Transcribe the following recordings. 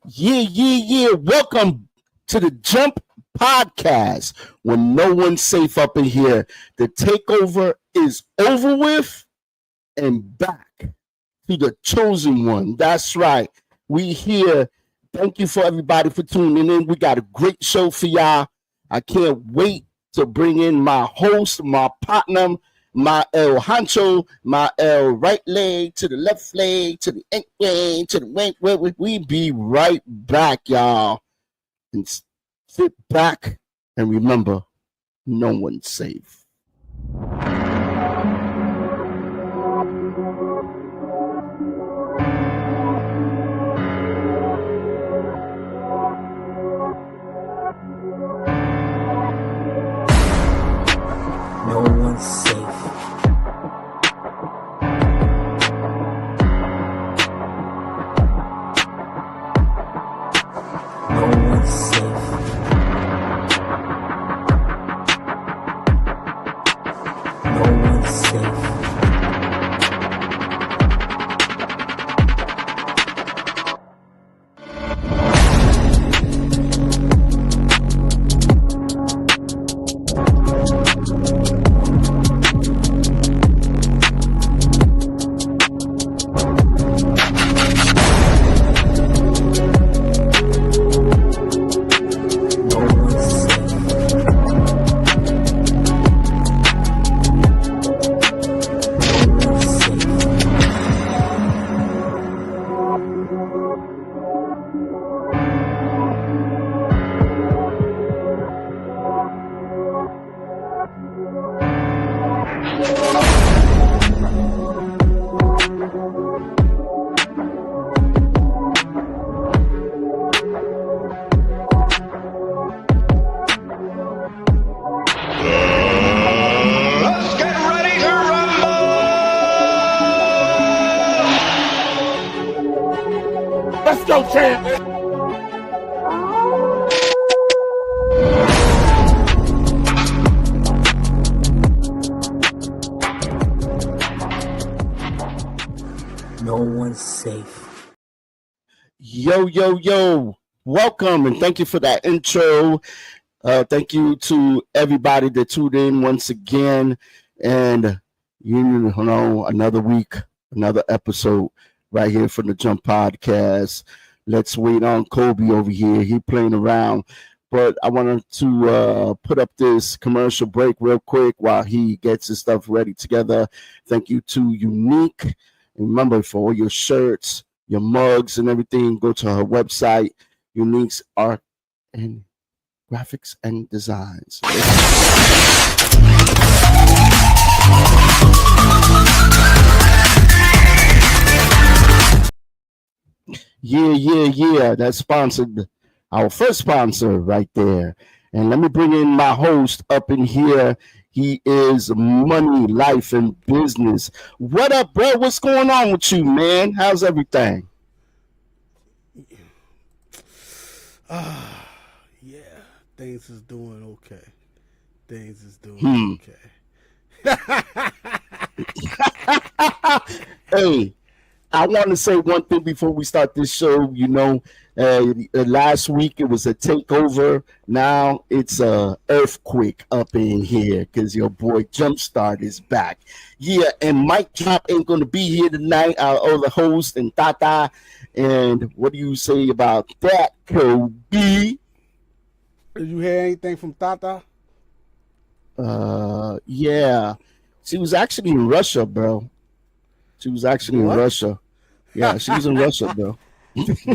Yeah. Welcome to the Jump Podcast when no one's safe up in here. The takeover is over with and back to the chosen one. That's right. We here. Thank you for everybody for tuning in. We got a great show for y'all. I can't wait to bring in my host, my partner, my El Hancho, my El right leg to the left leg to the ink leg to the wink. We be right back, y'all. And sit back and remember, no one's safe. No one's safe. No one's safe. No one's safe. Let's go, champ. No one's safe. Yo. Welcome and thank you for that intro. Thank you to everybody that tuned in once again. And you know, another week, another episode right here from the Jump Podcast. Let's wait on Kobe over here. He playing around. But I wanted to put up this commercial break real quick while he gets his stuff ready together. Thank you to Unique. And remember, for all your shirts, your mugs, and everything, go to her website, Unique's Art and Graphics and Designs. Yeah. That sponsored our first sponsor right there. And let me bring in my host up in here. He is Money, Life, and Business. What up, bro? What's going on with you, man? How's everything? Yeah, things is doing okay. Hey, I want to say one thing before we start this show. You know, last week it was a takeover. Now it's a earthquake up in here because your boy Jumpstart is back. Yeah, and Mike Drop ain't going to be here tonight. Our other host and Tata. And what do you say about that, Kobe? Did you hear anything from Tata? Yeah. She was actually in Russia, bro. She was actually in Russia. Yeah, she was in Russia, bro.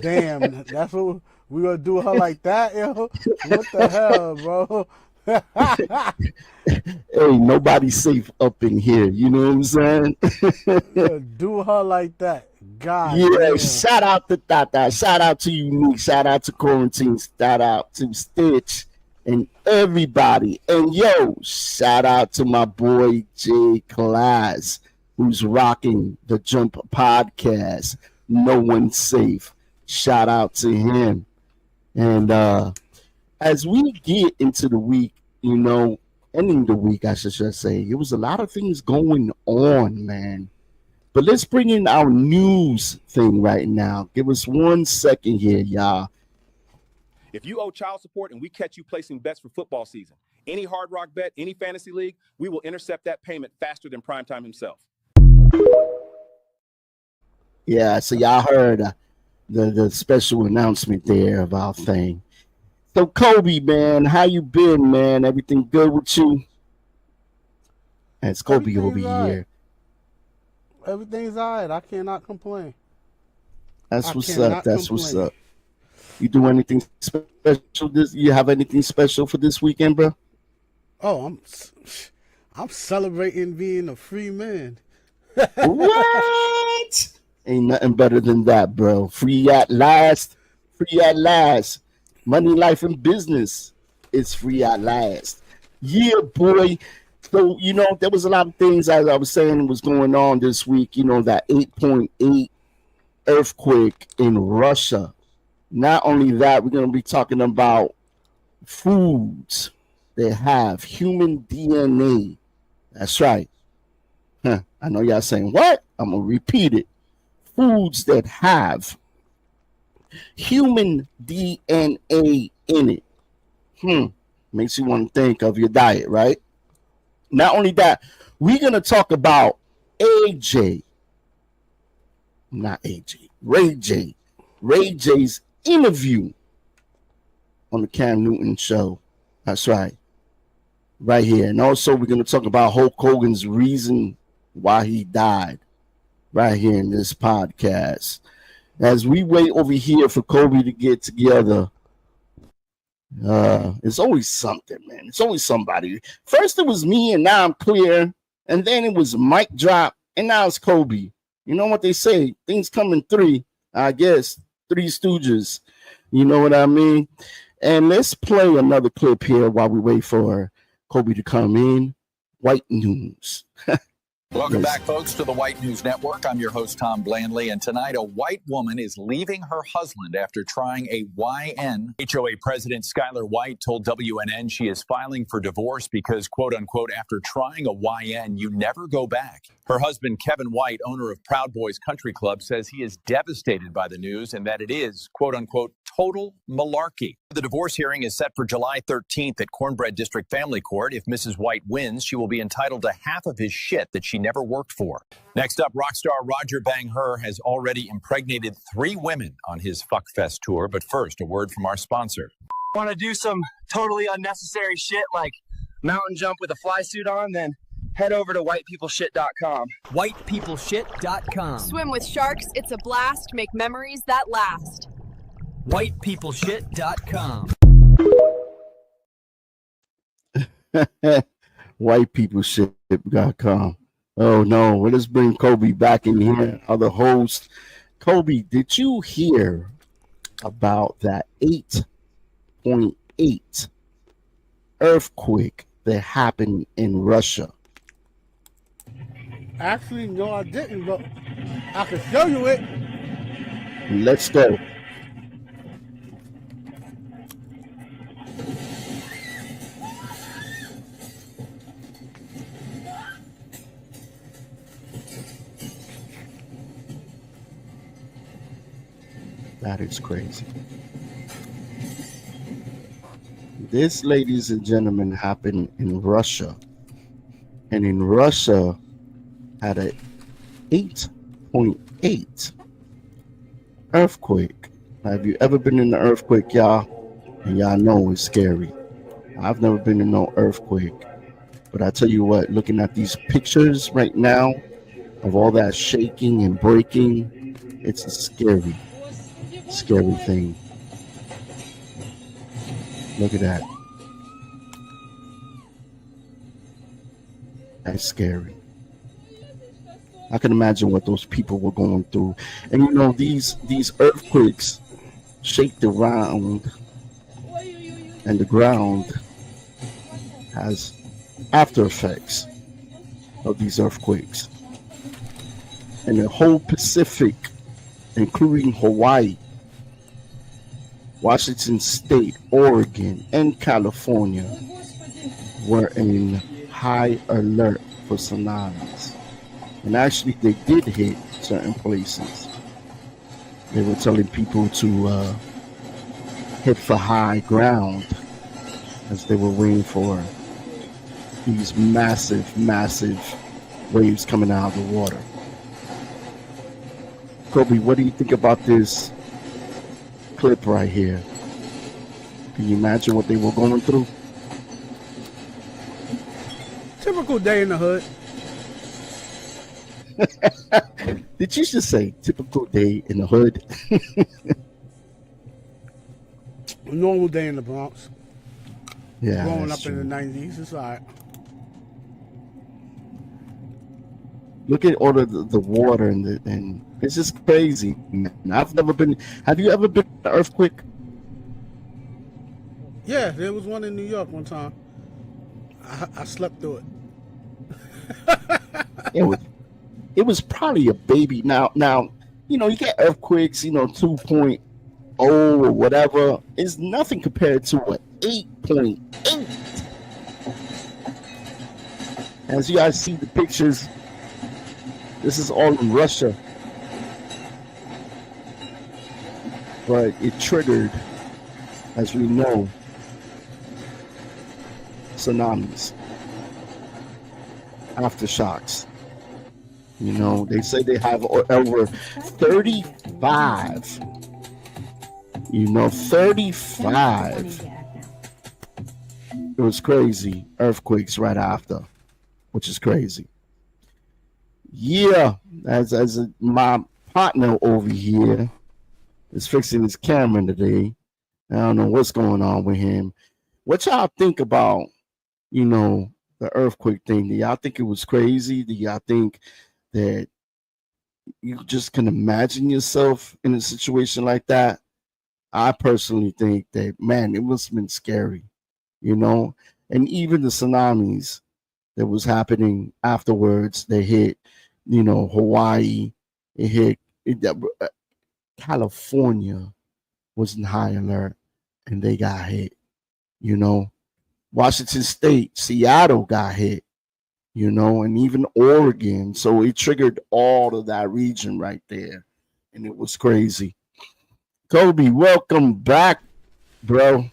Damn, that's what we gonna do her like that, yo? What the hell, bro? Hey, nobody's safe up in here. You know what I'm saying? Do her like that. God. Yeah, damn. shout out to Tata. Shout out to Unique. Shout out to Quarantine. Shout out to Stitch and everybody. And yo, shout out to my boy Jay Class, who's rocking the Jump Podcast. No one's safe. Shout out to him. And as we get into the week, you know, ending the week, I should say, it was a lot of things going on, man. But let's bring in our news thing right now. Give us 1 second here, y'all. If you owe child support and we catch you placing bets for football season, any Hard Rock bet, any fantasy league, we will intercept that payment faster than Primetime himself. Yeah, so y'all heard the special announcement there of our thing. So Kobe, man, how you been, man? Everything good with you? It's Kobe over here. Everything's all right. I cannot complain. That's what's up. That's what's up. You do anything special you have anything special for this weekend, bro? Oh, I'm celebrating being a free man. What? Ain't nothing better than that, bro. Free at last. Free at last. Money, life, and business is free at last. Yeah, boy. So, there was a lot of things, as I was saying, was going on this week. That 8.8 earthquake in Russia. Not only that, we're going to be talking about foods that have human DNA. That's right. I know y'all saying, what? I'm going to repeat it. Foods that have human DNA in it. Makes you want to think of your diet, right? Not only that, we're going to talk about Ray J. Ray J's interview on the Cam Newton show. That's right. Right here. And also, we're going to talk about Hulk Hogan's reason why he died right here in this podcast. As we wait over here for Kobe to get together, it's always something, man. It's always somebody. First it was me, and now I'm clear. And then it was Mic Drop, and now it's Kobe. You know what they say? Things come in three, I guess. Three Stooges. You know what I mean? And let's play another clip here while we wait for Kobe to come in. White News. Welcome back, folks, to the White News Network. I'm your host, Tom Blandley, and tonight a white woman is leaving her husband after trying a YN. HOA President Skylar White told WNN she is filing for divorce because, quote unquote, after trying a YN, you never go back. Her husband, Kevin White, owner of Proud Boys Country Club, says he is devastated by the news and that it is, quote unquote, total malarkey. The divorce hearing is set for July 13th at Cornbread District Family Court. If Mrs. White wins, she will be entitled to half of his shit that she never worked for. Next up, rock star Roger Bang-Her has already impregnated 3 women on his Fuckfest tour. But first, a word from our sponsor. Want to do some totally unnecessary shit like mountain jump with a fly suit on? Then head over to whitepeopleshit.com. Whitepeopleshit.com. Swim with sharks, it's a blast. Make memories that last. Whitepeopleshit.com. Whitepeopleshit.com. Oh no, let's bring Kobe back in here. Other host. Kobe, did you hear about that 8.8 earthquake that happened in Russia? Actually, no, I didn't, but I can show you it. Let's go. That is crazy. This, ladies and gentlemen, happened in Russia. And in Russia, had a 8.8 earthquake. Now, have you ever been in an earthquake, y'all? And y'all know it's scary. I've never been in no earthquake. But I tell you what, looking at these pictures right now of all that shaking and breaking, it's a scary thing. Look at that. That's scary. I can imagine what those people were going through. And you know, these earthquakes shake the ground, and the ground has after effects of these earthquakes. And the whole Pacific, including Hawaii, Washington State, Oregon, and California, were in high alert for tsunamis. And actually, they did hit certain places. They were telling people to hit for high ground as they were waiting for these massive, massive waves coming out of the water. Kobe, what do you think about this clip right here? Can you imagine what they were going through? Typical day in the hood. Did you just say typical day in the hood? A normal day in the Bronx. Yeah, Growing that's up in true. the 90s, it's all right. Look at all of the water and it's just crazy, man. I've never been. Have you ever been to an earthquake? Yeah, there was one in New York one time. I slept through it. It was probably a baby. Now, you know, you get earthquakes, you know, 2.0 or whatever. It's nothing compared to an 8.8. As you guys see the pictures, this is all in Russia. But it triggered, as we know, tsunamis, aftershocks. You know, they say they have over 35. You know, 35. It was crazy. Earthquakes right after, which is crazy. Yeah, as my partner over here is fixing his camera today. I don't know what's going on with him. What y'all think about, you know, the earthquake thing? Do y'all think it was crazy? Do y'all think that you just can imagine yourself in a situation like that? I personally think that, man, it must have been scary, you know? And even the tsunamis that was happening afterwards, they hit, you know, Hawaii, California was in high alert and they got hit, you know? Washington State, Seattle got hit, you know, and even Oregon. So it triggered all of that region right there. And it was crazy. Kobe, welcome back, bro.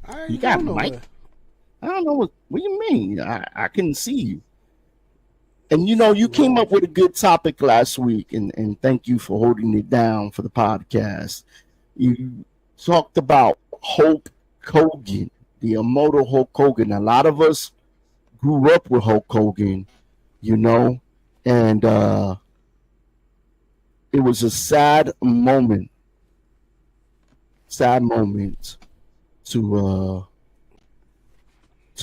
I ain't You got going mic? nowhere. I don't know what do you mean? I can see you. And you know, you came up with a good topic last week, and thank you for holding it down for the podcast. You talked about Hulk Hogan, the immortal Hulk Hogan. A lot of us grew up with Hulk Hogan, you know, and it was a sad moment to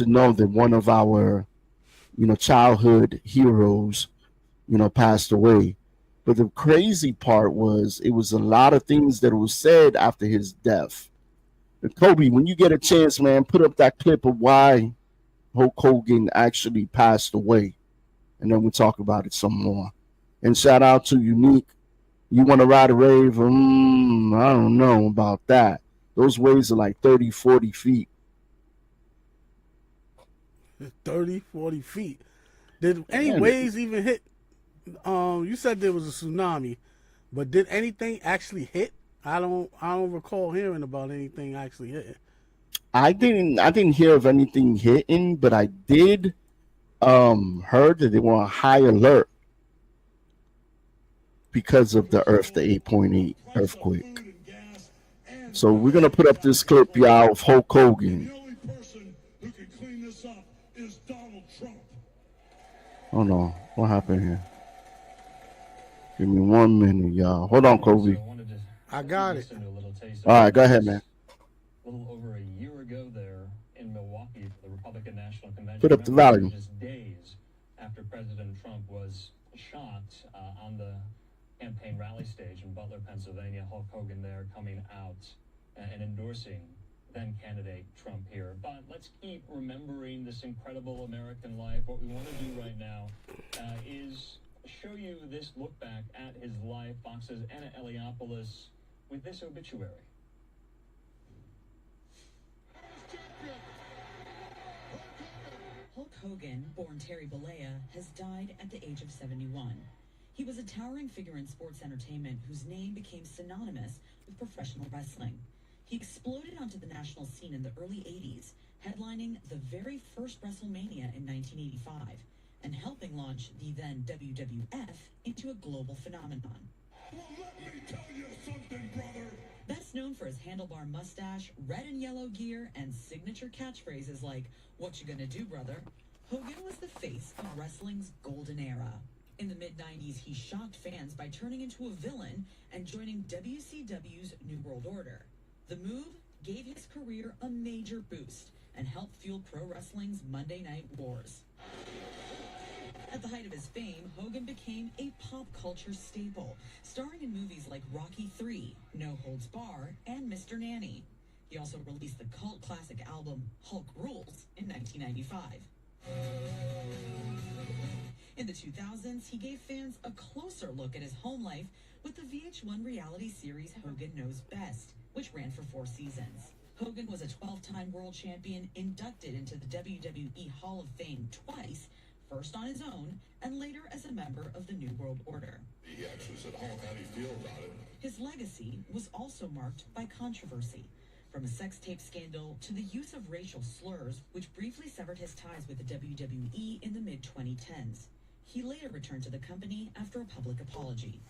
know that one of our, you know, childhood heroes, you know, passed away. But the crazy part was it was a lot of things that was said after his death. And Kobe, when you get a chance, man, put up that clip of why Hulk Hogan actually passed away, and then we'll talk about it some more. And shout out to Unique. You want to ride a rave? I don't know about that. Those waves are like 30, 40 feet. 30, 40 feet. Did any Yeah. waves even hit? You said there was a tsunami, but did anything actually hit? I don't recall hearing about anything actually hitting. I didn't hear of anything hitting, but I did heard that they were on high alert because of the 8.8 earthquake. So we're gonna put up this clip, y'all, of Hulk Hogan. Hold on, what happened here? Give me 1 minute, y'all. Hold on, Kobe. I got it. All right, go ahead, man. A little over a year ago there in Milwaukee for the Republican National Convention. Put up the volume. Just days after President Trump was shot on the campaign rally stage in Butler, Pennsylvania. Hulk Hogan there coming out and endorsing then candidate Trump here. But let's keep remembering this incredible American life. What we want to do right now is show you this look back at his life. Fox's Anna Eliopoulos with this obituary. Hulk Hogan, born Terry Bollea, has died at the age of 71. He was a towering figure in sports entertainment whose name became synonymous with professional wrestling. He exploded onto the national scene in the early 80s, headlining the very first WrestleMania in 1985 and helping launch the then WWF into a global phenomenon. Well, let me tell you something, brother. Best known for his handlebar mustache, red and yellow gear, and signature catchphrases like, "What you gonna do, brother?" Hogan was the face of wrestling's golden era. In the mid-90s, he shocked fans by turning into a villain and joining WCW's New World Order. The move gave his career a major boost and helped fuel pro wrestling's Monday Night Wars. At the height of his fame, Hogan became a pop culture staple, starring in movies like Rocky III, No Holds Barred, and Mr. Nanny. He also released the cult classic album Hulk Rules in 1995. In the 2000s, he gave fans a closer look at his home life with the VH1 reality series Hogan Knows Best, which ran for 4 seasons. Hogan was a 12-time world champion, inducted into the WWE Hall of Fame twice, first on his own and later as a member of the New World Order. He actually said, Hulk, how do you feel about it? His legacy was also marked by controversy, from a sex tape scandal to the use of racial slurs, which briefly severed his ties with the WWE in the mid-2010s. He later returned to the company after a public apology.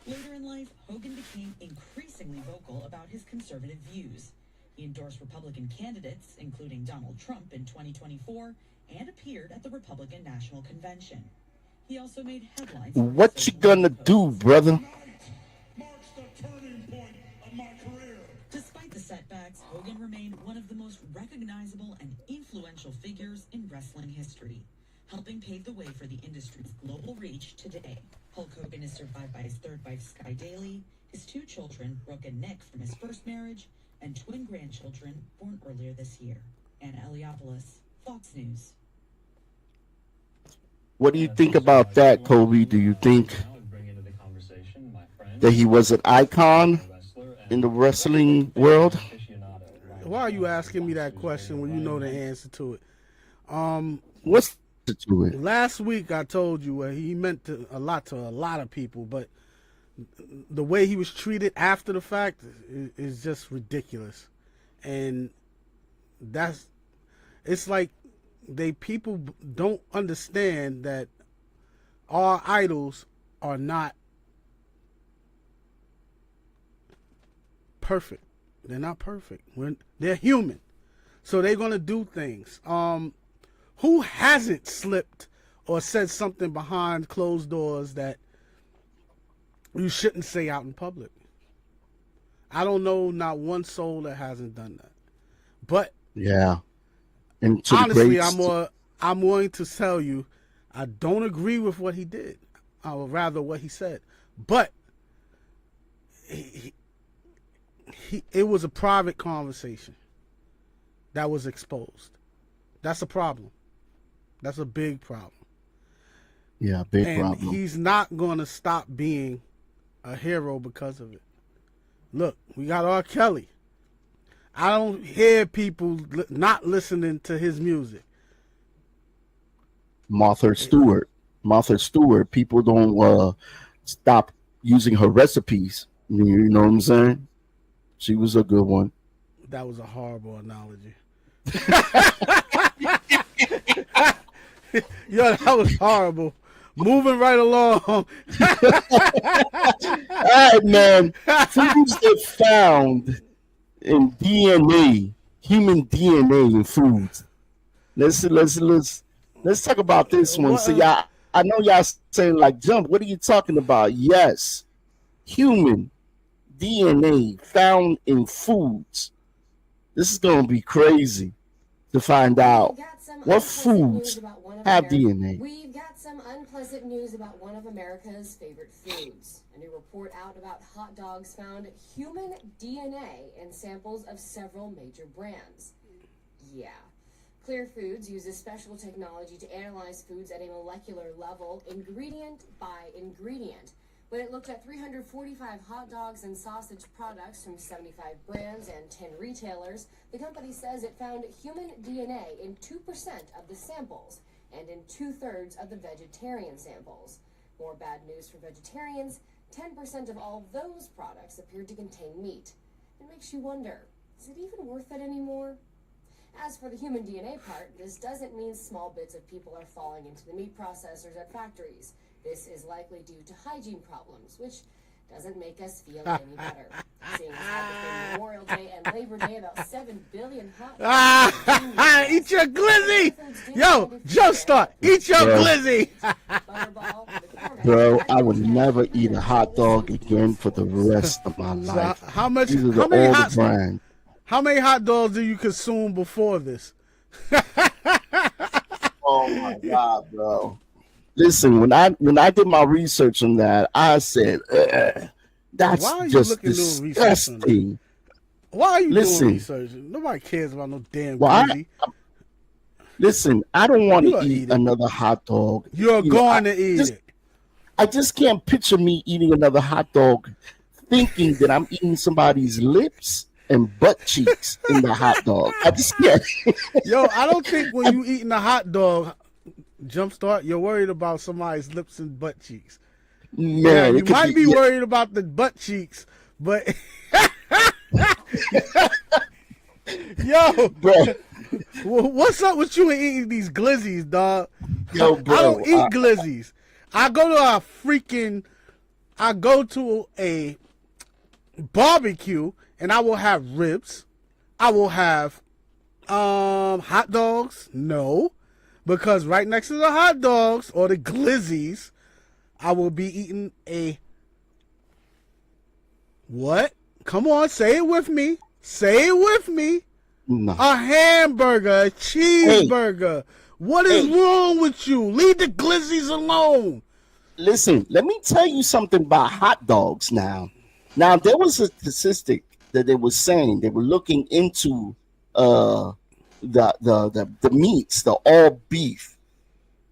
Later in life, Hogan became increasingly vocal about his conservative views. He endorsed Republican candidates, including Donald Trump in 2024, and appeared at the Republican National Convention. He also made headlines. What you gonna do, brother? Marks the turning point of my career. Despite the setbacks, Hogan remained one of the most recognizable and influential figures in wrestling history, helping pave the way for the industry's global reach today. Hulk Hogan is survived by his third wife, Sky Daly, his 2 children, Brooke and Nick, from his first marriage, and twin grandchildren born earlier this year. Anna Eliopoulos, Fox News. What do you think about that, Kobe? Do you think that he was an icon in the wrestling world? Why are you asking me that question when you know the answer to it? What's to it? Last week I told you he meant a lot of people, but the way he was treated after the fact is just ridiculous. And it's like people don't understand that our idols are not perfect. They're not perfect. They're human. So they're going to do things. Who hasn't slipped or said something behind closed doors that you shouldn't say out in public? I don't know not one soul that hasn't done that. But yeah, and honestly, I'm willing to tell you, I don't agree with what he did, or rather what he said. But it was a private conversation that was exposed. That's a problem. That's a big problem. Yeah, big problem. He's not going to stop being a hero because of it. Look, we got R. Kelly. I don't hear people not listening to his music. Martha Stewart. People don't stop using her recipes. You know what I'm saying? She was a good one. That was a horrible analogy. Yo, that was horrible. Moving right along. All right, man. Foods get found in DNA, human DNA in foods. Let's talk about this one. So y'all, I know y'all saying like, Jump, what are you talking about? Yes, human DNA found in foods. This is gonna be crazy to find out what foods have DNA. We've got some unpleasant news about one of America's favorite foods. A new report out about hot dogs found human DNA in samples of several major brands. Yeah. Clear Foods uses special technology to analyze foods at a molecular level, ingredient by ingredient, When it looked at 345 hot dogs and sausage products from 75 brands and 10 retailers, the company says it found human DNA in 2% of the samples and in 2/3 of the vegetarian samples. More bad news for vegetarians, 10% of all those products appeared to contain meat. It makes you wonder, is it even worth it anymore? As for the human DNA part, this doesn't mean small bits of people are falling into the meat processors at factories. This is likely due to hygiene problems, which doesn't make us feel any better. Seeing as how between Memorial Day and Labor Day, about 7 billion hot dogs. Eat your glizzy! Yo, Jumpstart, eat your glizzy! Bro, I would never eat a hot dog again for the rest of my life. How much? These are How many all hot the brands. How many hot dogs do you consume before this? Oh my God, bro. Listen, when I did my research on that, I said, that's Why are you just looking doing research on that? disgusting. Why are you Listen. doing research? Nobody cares about no damn Well, glizzy. Listen, I don't want You to gonna eat eat it. another hot dog. You're You know, going to eat it. I just can't picture me eating another hot dog thinking that I'm eating somebody's lips and butt cheeks in the hot dog. I just can't. Yo, I don't think when you eating a hot dog, Jumpstart, you're worried about somebody's lips and butt cheeks. Man, Yeah, it you could might be yeah. worried about the butt cheeks, but yo, Bro. What's up with you and eating these glizzies, dog? Yo, bro, I don't eat glizzies. I go to a barbecue and I will have ribs. I will have hot dogs. No, because right next to the hot dogs or the glizzies, I will be eating a what? Come on, say it with me. Say it with me. No. A hamburger, a cheeseburger. What is wrong with you? Leave the glizzies alone. Listen, let me tell you something about hot dogs now. Now, there was a statistic that they were saying they were looking into the meats, the all beef.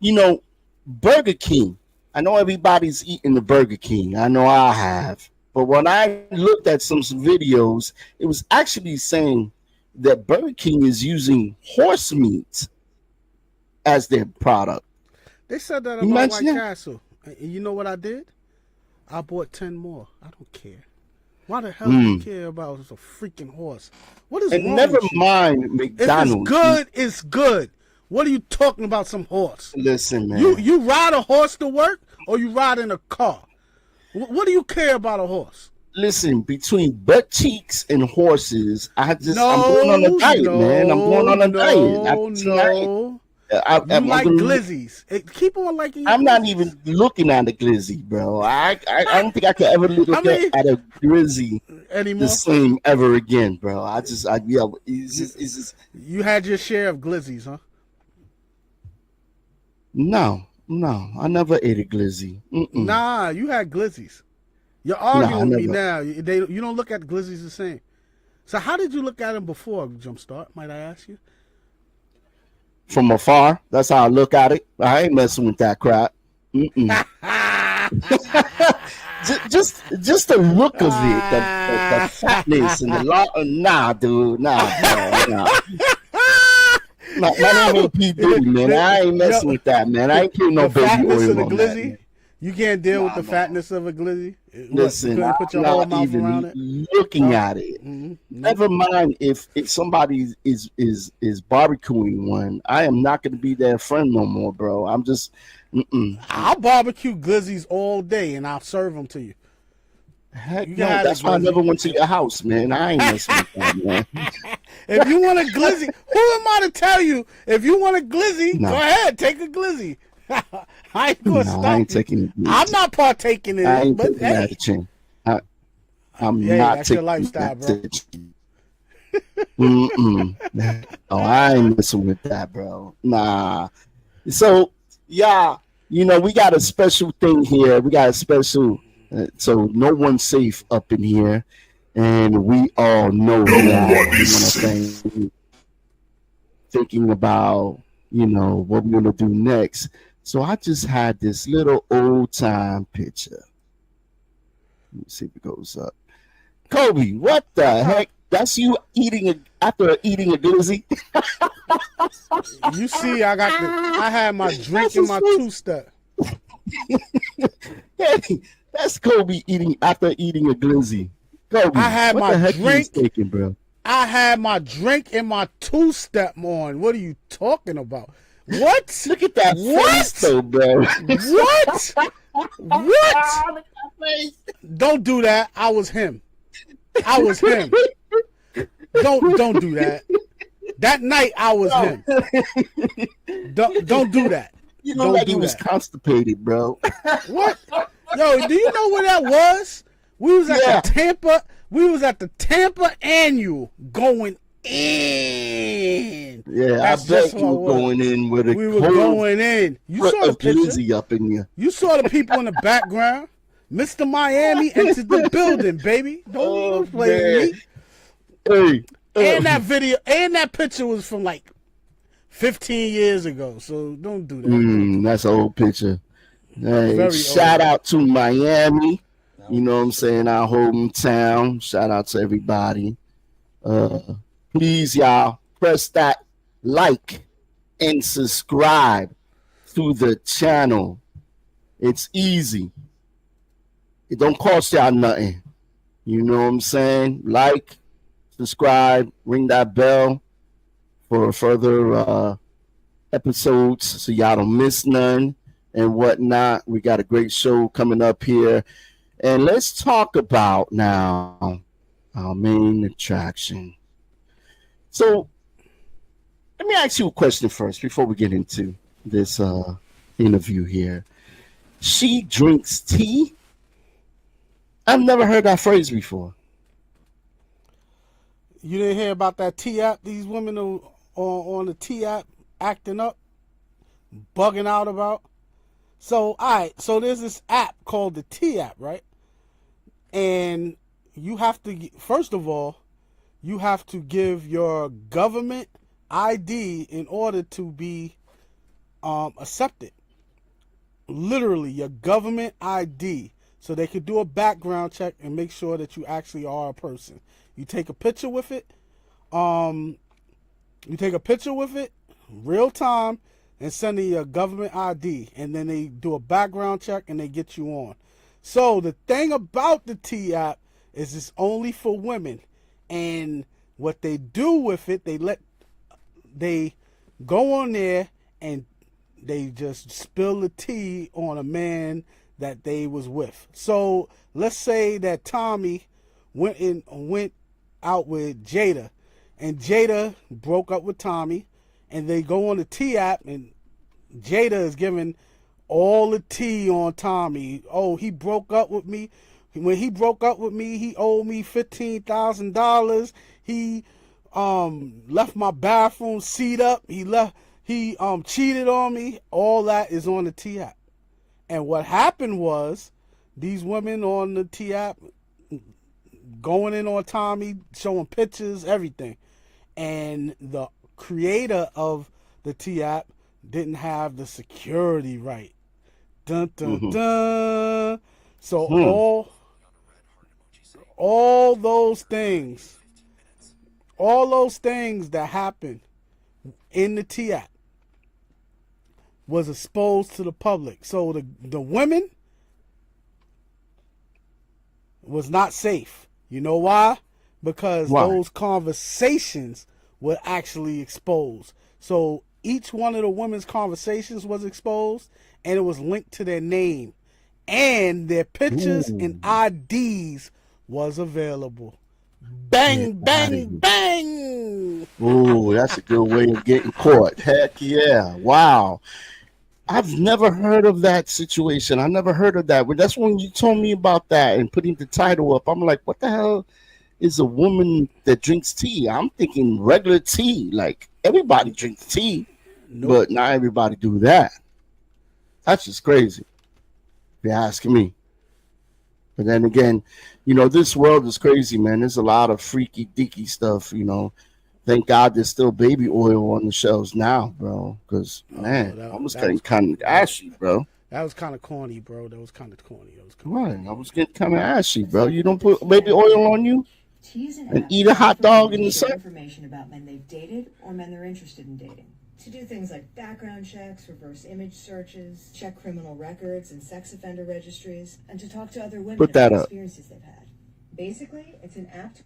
You know, Burger King. I know everybody's eating the Burger King. I know I have. But when I looked at some videos, it was actually saying that Burger King is using horse meat as their product. They said that You about White mentioned it? Castle. And you know what I did? I bought 10 more. I don't care. Why the hell do you care about a freaking horse? What is And wrong never with you? mind McDonald's. If it's good, it's good. What are you talking about some horse? Listen, man. You ride a horse to work or you ride in a car? What do you care about a horse? Listen, between butt cheeks and horses, I'm going on a diet, man. I'm going on a diet. You like glizzies. Keep on liking your I'm not glizzies. even looking at a glizzy, bro. I don't think I could ever look at a glizzy anymore the same ever again, bro. It's just You had your share of glizzies, huh? no. I never ate a glizzy. Nah, you had glizzies. You're I arguing with me never. now. You don't look at glizzies the same. So how did you look at them before, Jumpstart? Might I ask you? From afar, that's how I look at it. I ain't messing with that crap. just the look of it, the fatness and the nah, dude, nah. My name ain't P. Diddy, man. I ain't messing with that, man. I ain't putting no The baby fatness oil of the on glizzy? that, man. You can't deal with the fatness of a glizzy? Listen, you I'm couldn't put your whole not mouth around even it? looking at it. No. Never mind if somebody is barbecuing one. I am not going to be their friend no more, bro. I'm just. I'll barbecue glizzies all day and I'll serve them to you. Heck You no, got that's it, why I glizzy. never went to your house, man. I ain't messing with that, man. If you want a glizzy, who am I to tell you? If you want a glizzy, No. go ahead, take a glizzy. I ain't gonna No, stop I ain't you. taking it. I'm not partaking in I it, ain't but taking that hey, chance. I'm Hey, not that's your taking lifestyle, that bro. chance. Oh, I ain't messing with that, bro. Nah. So, yeah, we got a special thing here. We got a special, so no one's safe up in here. And we all know that. Thinking about, what we're going to do next. So I just had this little old time picture. Let me see if it goes up. Kobe, what the heck? That's you after eating a glizzy? You see, I had my drink in my two-step. Hey, that's Kobe after eating a glizzy. Kobe, I had what my the heck drink, you taking, bro? I had my drink in my two-step on. What are you talking about? What? Look at that face, though, bro. What? What? Don't do that. I was him. Don't do that. That night I was him. Don't do that. You know, like he was constipated, bro. What? Yo, do you know where that was? We was at the Tampa. We was at the Tampa Annual going in. Yeah, I bet you were going in with a We were going in. You saw the picture. Up in you. You saw the people in the background. Mr. Miami entered the building, baby. Don't play with me. And that video and that picture was from like 15 years ago. So don't do that. That's an old picture. Hey, shout out to Miami. You know what I'm saying? Our hometown. Shout out to everybody. Please, y'all, press that like and subscribe to the channel. It's easy. It don't cost y'all nothing. You know what I'm saying? Like, subscribe, ring that bell for further episodes so y'all don't miss none and whatnot. We got a great show coming up here. And let's talk about now our main attraction. So let me ask you a question first before we get into this interview here. She drinks tea? I've never heard that phrase before. You didn't hear about that tea app? These women are on the tea app acting up, bugging out about. So, all right. So there's this app called the tea app, right? And you have to, first of all, you have to give your government ID in order to be accepted. Literally, your government ID. So they could do a background check and make sure that you actually are a person. You take a picture with it. Real time, and send in your government ID. And then they do a background check and they get you on. So the thing about the T app is it's only for women. And what they do with it, they go on there and they just spill the tea on a man that they was with. So let's say that Tommy went out with Jada, and Jada broke up with Tommy, and they go on the T app, and Jada is giving all the tea on Tommy. Oh, he broke up with me. When he broke up with me, he owed me $15,000. He left my bathroom seat up. He cheated on me. All that is on the T app. And what happened was these women on the T app going in on Tommy, showing pictures, everything. And the creator of the T app didn't have the security right. Dun, dun, dun. So all those things that happened in the T app was exposed to the public. So the women was not safe. You know why? Because those conversations were actually exposed. So each one of the women's conversations was exposed, and it was linked to their name, and their pictures and IDs was available. Bang, bang, bang. Ooh, that's a good way of getting caught. Heck yeah. Wow. I've never heard of that situation. I never heard of that. But that's when you told me about that and putting the title up. I'm like, what the hell is a woman that drinks tea? I'm thinking regular tea. Like, everybody drinks tea. Nope. But not everybody do that. That's just crazy, if you're asking me. But then again, you know, this world is crazy, man. There's a lot of freaky deaky stuff, you know. Thank God there's still baby oil on the shelves now, bro. Because, man, I was getting kind of ashy, bro. That was kind of corny, bro. That was kind of corny. Right. I was getting kind of ashy, bro. You don't put baby oil on you and eat a hot dog in the sun? Information about men they've dated or men they're interested in dating. To do things like background checks, reverse image searches, check criminal records and sex offender registries, and to talk to other women about experiences they've had. Basically, it's an app.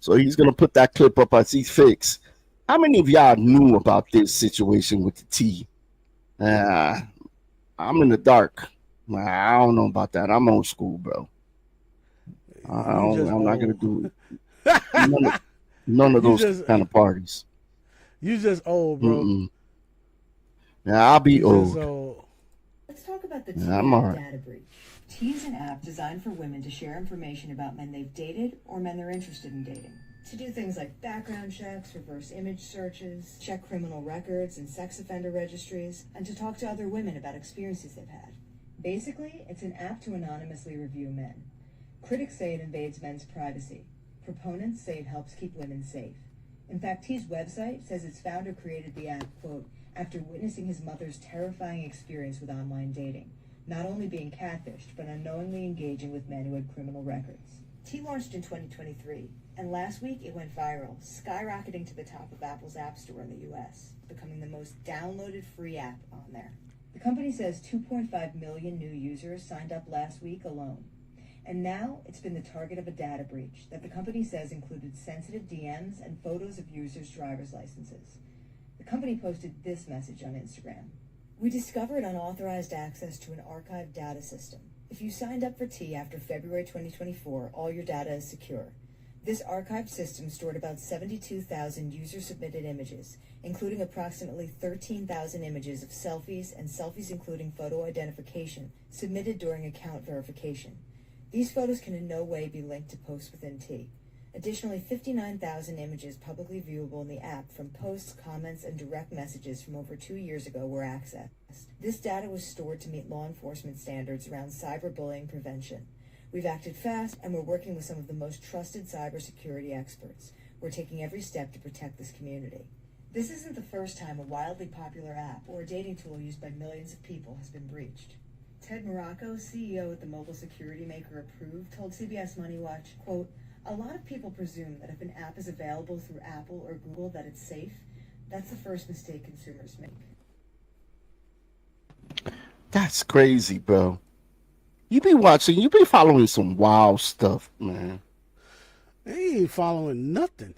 So he's going to put that clip up as he fixed. How many of y'all knew about this situation with the T? I'm in the dark. I don't know about that. I'm old school, bro. I'm not going to do none of those kind of parties. You just old, bro. Yeah, I'll be old. Let's talk about the T data breach. T is an app designed for women to share information about men they've dated or men they're interested in dating. To do things like background checks, reverse image searches, check criminal records and sex offender registries, and to talk to other women about experiences they've had. Basically, it's an app to anonymously review men. Critics say it invades men's privacy. Proponents say it helps keep women safe. In fact, T's website says its founder created the app, quote, after witnessing his mother's terrifying experience with online dating, not only being catfished, but unknowingly engaging with men who had criminal records. T launched in 2023, and last week it went viral, skyrocketing to the top of Apple's App Store in the US, becoming the most downloaded free app on there. The company says 2.5 million new users signed up last week alone. And now it's been the target of a data breach that the company says included sensitive DMs and photos of users' driver's licenses. The company posted this message on Instagram. We discovered unauthorized access to an archived data system. If you signed up for T after February 2024, all your data is secure. This archived system stored about 72,000 user-submitted images, including approximately 13,000 images of selfies and selfies including photo identification submitted during account verification. These photos can in no way be linked to posts within T. Additionally, 59,000 images publicly viewable in the app from posts, comments, and direct messages from over 2 years ago were accessed. This data was stored to meet law enforcement standards around cyberbullying prevention. We've acted fast, and we're working with some of the most trusted cybersecurity experts. We're taking every step to protect this community. This isn't the first time a wildly popular app or a dating tool used by millions of people has been breached. Ted Morocco, CEO at the mobile security maker Approved, told CBS Money Watch, quote, a lot of people presume that if an app is available through Apple or Google that it's safe. That's the first mistake consumers make. That's crazy, bro. You be following some wild stuff, man. They ain't following nothing.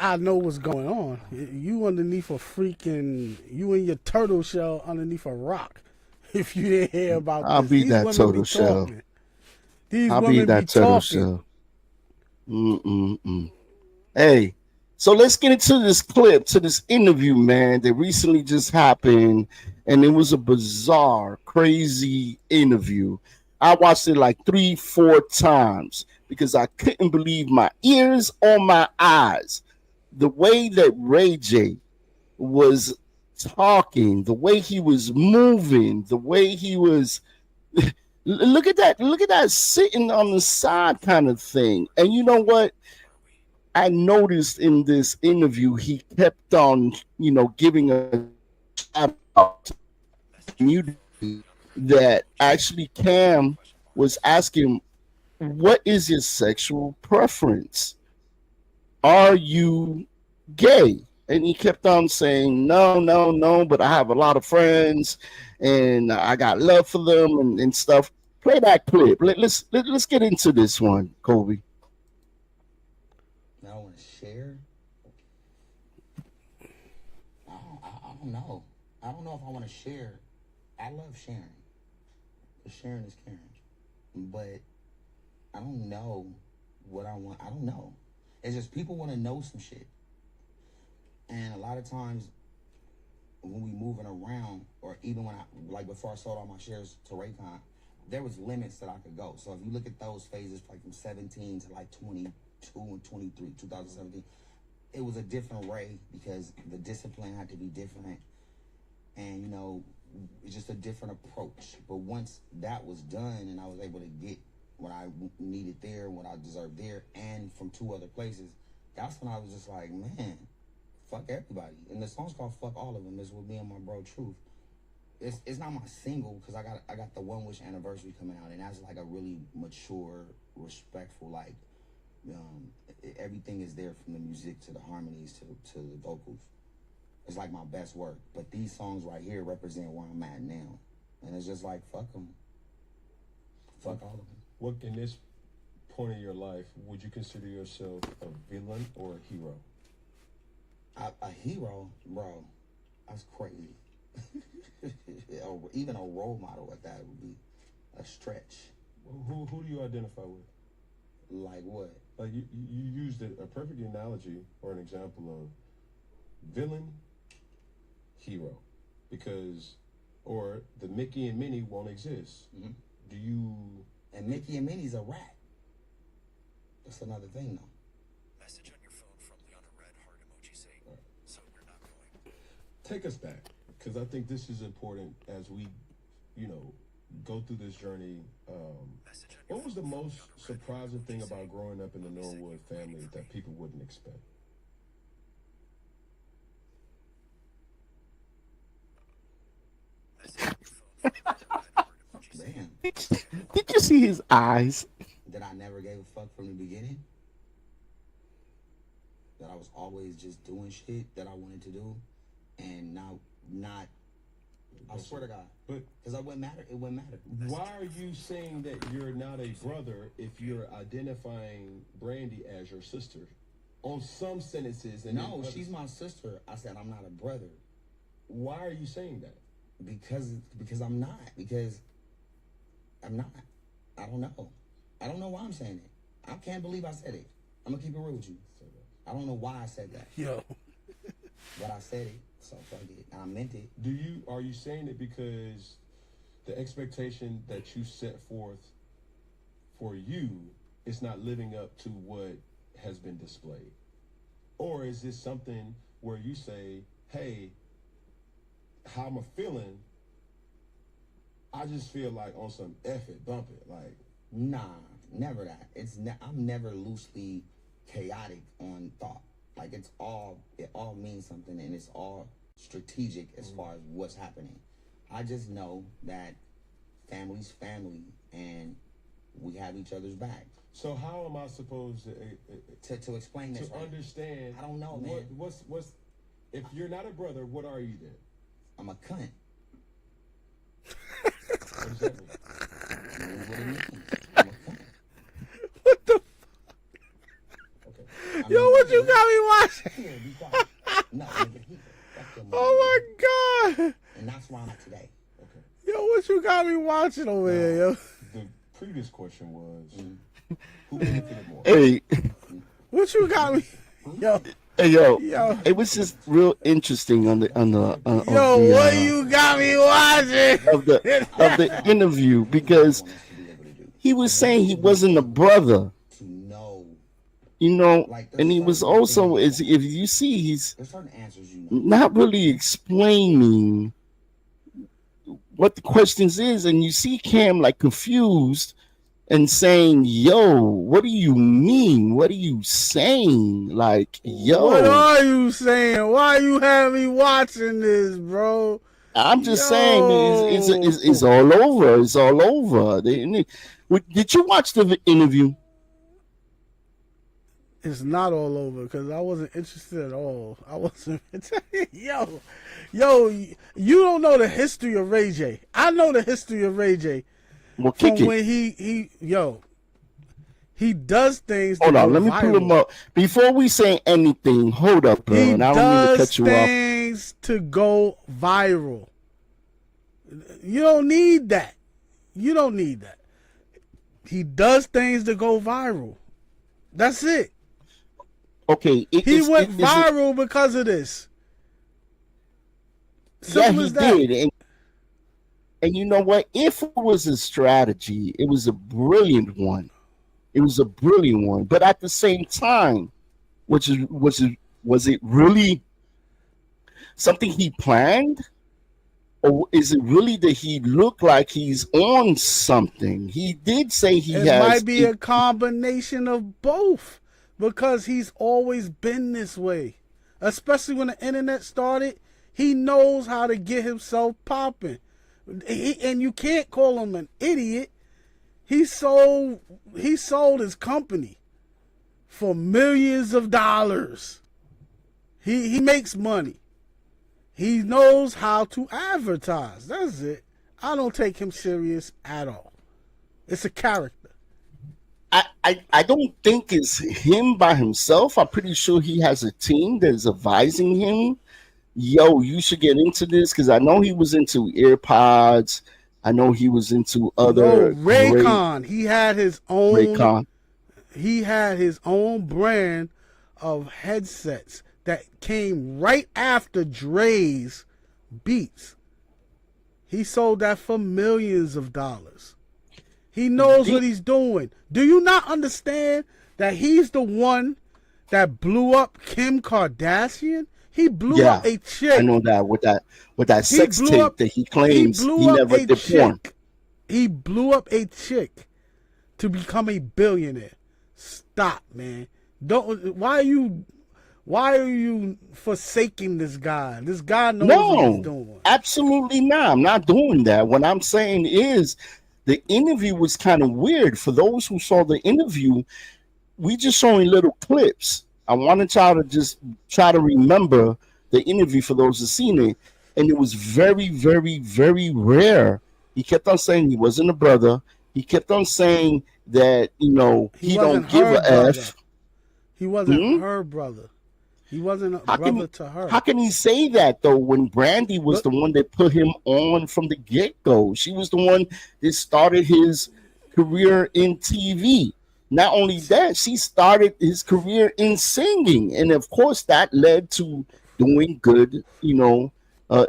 I know what's going on. You underneath a freaking, you in your turtle shell underneath a rock. If you didn't hear about I'll this. be that turtle shell. I'll be that turtle shell. Hey, so let's get into this clip, to this interview, man, that recently just happened. And it was a bizarre, crazy interview. I watched it like 3-4 times because I couldn't believe my ears or my eyes. The way that Ray J was talking, the way he was moving, the way he was look at that sitting on the side kind of thing. And you know what I noticed in this interview, he kept on giving a shout out to the community that actually Cam was asking, what is your sexual preference? Are you gay? And he kept on saying, no, but I have a lot of friends and I got love for them and stuff. Play that clip. Let's get into this one, Kobe. I want to share. I don't know. I don't know if I want to share. I love sharing. Because sharing is caring. But I don't know what I want. I don't know. It's just people want to know some shit. And a lot of times when we moving around, or even when before I sold all my shares to Raycon, there was limits that I could go. So if you look at those phases, like from 17 to like 22 and 23, 2017, it was a different Ray because the discipline had to be different. And, it's just a different approach. But once that was done and I was able to get what I needed there, what I deserved there, and from 2 other places, that's when I was just like, man, fuck everybody. And the song's called Fuck All of Them. This with me and my bro Truth. it's not my single because I got the One Wish anniversary coming out, and that's like a really mature, respectful, like everything is there from the music to the harmonies to the vocals. It's like my best work. But these songs right here represent where I'm at now, and it's just like fuck them, fuck all of them. What in this point of your life would you consider yourself a villain or a hero? A hero, bro. That's crazy. Even a role model at that would be a stretch. Who do you identify with? Like what? Like you used a perfect analogy or an example of villain, hero, because or the Mickey and Minnie won't exist. Mm-hmm. Do you? And Mickey and Minnie's a rat. That's another thing though. Message on your phone from the unread heart emoji saying, so we're not going. Take us back, because I think this is important as we, go through this journey. What was the most surprising thing about growing up in the Norwood family that people wouldn't expect? Damn. Did you see his eyes? That I never gave a fuck from the beginning. That I was always just doing shit that I wanted to do, and now not. I swear to God, but because it wouldn't matter. Why are you saying that you're not a brother if you're identifying Brandy as your sister? On some sentences, and no, she's my sister. I said I'm not a brother. Why are you saying that? Because I'm not. Because I'm not. I don't know. I don't know why I'm saying it. I can't believe I said it. I'm gonna keep it real with you. I don't know why I said that. Yo. But I said it, so fuck it. And I meant it. Are you saying it because the expectation that you set forth for you is not living up to what has been displayed? Or is this something where you say, hey, how am I feeling? I just feel like on some F it, bump it, like. Nah, never that. I'm never loosely chaotic on thought. Like it all means something, and it's all strategic as far as what's happening. I just know that family's family, and we have each other's back. So how am I supposed to explain this? To understand? I don't know, man. What's if you're not a brother? What are you then? I'm a cunt. What does that mean? What it means? What the? Okay. Yo, what you got me watching? Here, be quiet. No, nigga, oh my God. And that's why I'm at today. Okay. Yo, what you got me watching over here, yo? The previous question was, who benefited more? Hey. What you got me? Yo. Hey, yo, it was just real interesting on the what you got me watching of the interview, because he was saying he wasn't a brother, and he was also, as if you see, he's not really explaining what the questions is, and you see Cam like confused and saying, yo, what do you mean? What are you saying? Like, yo. What are you saying? Why you have me watching this, bro? I'm just saying it's all over. It's all over. Did you watch the interview? It's not all over because I wasn't interested at all. I wasn't. Yo, you don't know the history of Ray J. I know the history of Ray J. Well, kick it. When he does things. Hold on, let me pull him up. Before we say anything, hold up, bro. And I don't mean to cut you off. He does things to go viral. You don't need that. You don't need that. He does things to go viral. That's it. Okay. He went viral because of this. Simple as that. Did. And you know what? If it was a strategy, it was a brilliant one. It was a brilliant one. But at the same time, was it really something he planned? Or is it really that he looked like he's on something? He did say it might be a combination of both, because he's always been this way. Especially when the internet started, he knows how to get himself popping. And you can't call him an idiot. He sold his company for millions of dollars. He makes money. He knows how to advertise. That's it. I don't take him serious at all. It's a character. I don't think it's him by himself. I'm pretty sure he has a team that's advising him. Yo, you should get into this, because I know he was into AirPods. I know he was into other Raycon. He had his own Raycon. He had his own brand of headsets that came right after Dre's Beats. He sold that for millions of dollars. He knows what he's doing. Do you not understand that he's the one that blew up Kim Kardashian? He blew up a chick. I know that with that sex tape that he claims he never did porn. He blew up a chick to become a billionaire. Stop, man. Why are you forsaking this guy? This guy knows what he's doing. Absolutely not. I'm not doing that. What I'm saying is the interview was kind of weird. For those who saw the interview, we just showing little clips. I wanted y'all to just try to remember the interview for those who've seen it. And it was very, very, very rare. He kept on saying he wasn't a brother. He kept on saying that, he don't give a F. He wasn't her brother. He wasn't a brother to her. How can he say that, though, when Brandy was the one that put him on from the get-go? She was the one that started his career in TV. Not only that, she started his career in singing. And, of course, that led to doing good,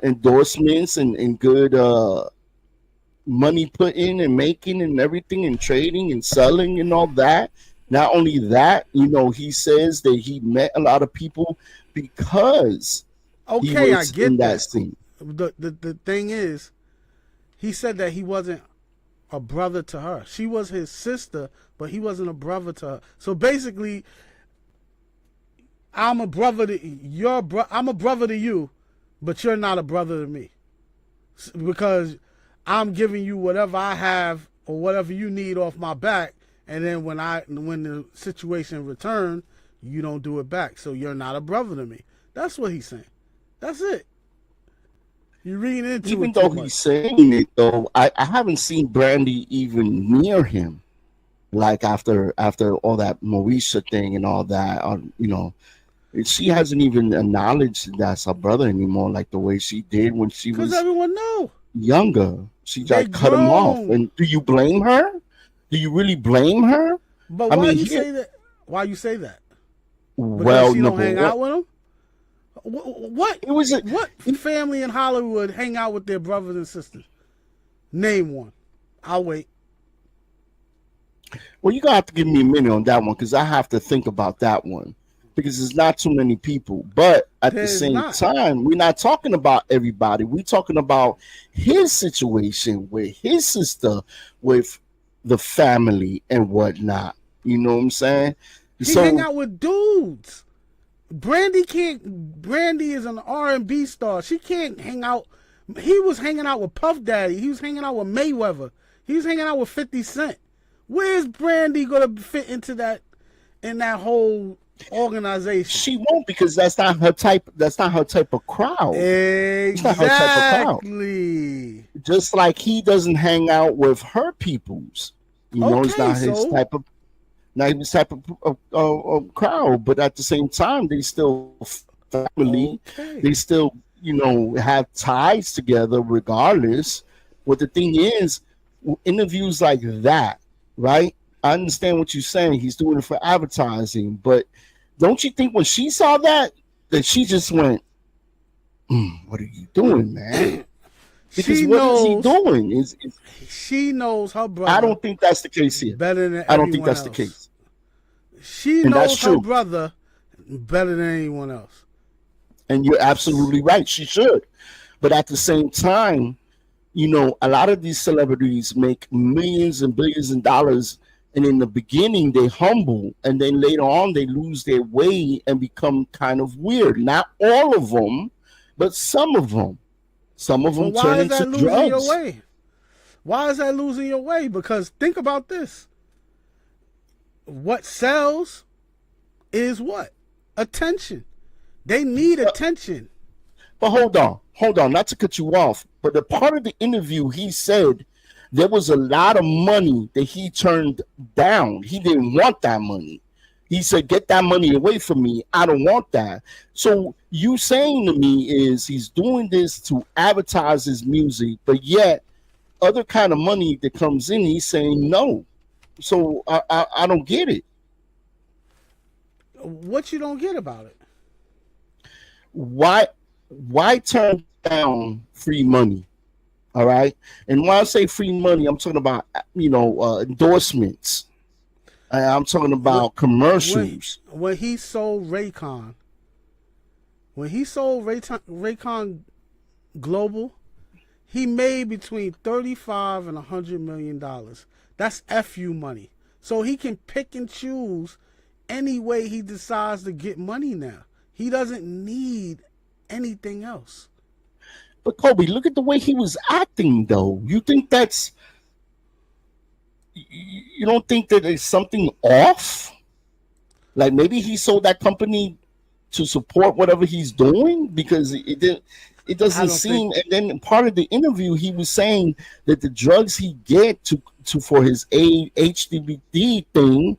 endorsements and good money put in and making and everything and trading and selling and all that. Not only that, he says that he met a lot of people because he was I get in that scene. The thing is, he said that he wasn't a brother to her. She was his sister, but he wasn't a brother to her. So basically, I'm a brother to I'm a brother to you, but you're not a brother to me, because I'm giving you whatever I have or whatever you need off my back. And then when the situation returns, you don't do it back. So you're not a brother to me. That's what he's saying. That's it. You're reading into even it. Though he's saying it, though, I haven't seen Brandy even near him. Like after all that Moesha thing and all that, she hasn't even acknowledged that's her brother anymore, like the way she did when she was everyone know younger. She just cut him off. And do you blame her? Do you really blame her? But why you say that? Why you say that? Well, she don't hang out with him. What? What family in Hollywood hang out with their brothers and sisters? Name one. I'll wait. Well, you're gonna have to give me a minute on that one, because I have to think about that one, because there's not too many people. But at the same time, we're not talking about everybody. We're talking about his situation with his sister, with the family and whatnot. You know what I'm saying? He hang out with dudes. Brandy is an R&B star. She can't hang out. He was hanging out with Puff Daddy. He was hanging out with Mayweather. He was hanging out with 50 Cent. Where's Brandy gonna fit into that, in that whole organization? She won't, because that's not her type. That's not her type of crowd. Exactly. It's not her type of crowd. Just like he doesn't hang out with her peoples. It's not his type of. Not his type of crowd, but at the same time, they still family. Okay. They still, have ties together regardless. But the thing is, interviews like that, right? I understand what you're saying. He's doing it for advertising, but don't you think when she saw that she just went, "What are you doing, man?" Because what is he doing? She knows her brother. I don't think that's the case here. Better than I don't think that's else. the case. She knows her brother better than anyone else. And you're absolutely right. She should. But at the same time, a lot of these celebrities make millions and billions of dollars. And in the beginning, they humble. And then later on, they lose their way and become kind of weird. Not all of them, but some of them. Some of them But why turn is that into losing drugs. your way? Why is that losing your way? Because think about this. What sells is what? Attention. They need attention. But hold on, not to cut you off, but the part of the interview he said there was a lot of money that he turned down. He didn't want that money. He said, get that money away from me. I don't want that. So you saying to me is he's doing this to advertise his music, but yet other kind of money that comes in, he's saying no. So I don't get it. What you don't get about it? Why turn down free money? All right. And when I say free money, I'm talking about, endorsements. I'm talking about commercials. When he sold Raycon, Raycon Global, he made between $35 and $100 million. That's FU money. So he can pick and choose any way he decides to get money now. He doesn't need anything else. But Kobe, look at the way he was acting, though. You think you don't think that there's something off? Like maybe he sold that company to support whatever he's doing, because it doesn't seem. And then part of the interview, he was saying that the drugs he get to for his HDBD thing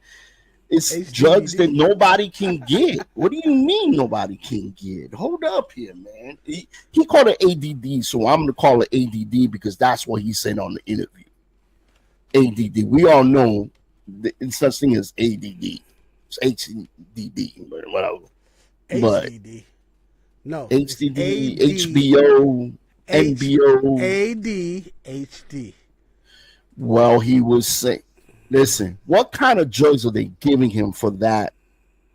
is drugs that nobody can get. What do you mean nobody can get? Hold up here, man. He called it ADD, so I'm gonna call it ADD because that's what he said on the interview. ADD. We all know the such thing as ADD. It's HDD, whatever. HDD. No. HDD, HBO, NBO. ADHD. Well, he was saying, listen, what kind of drugs are they giving him for that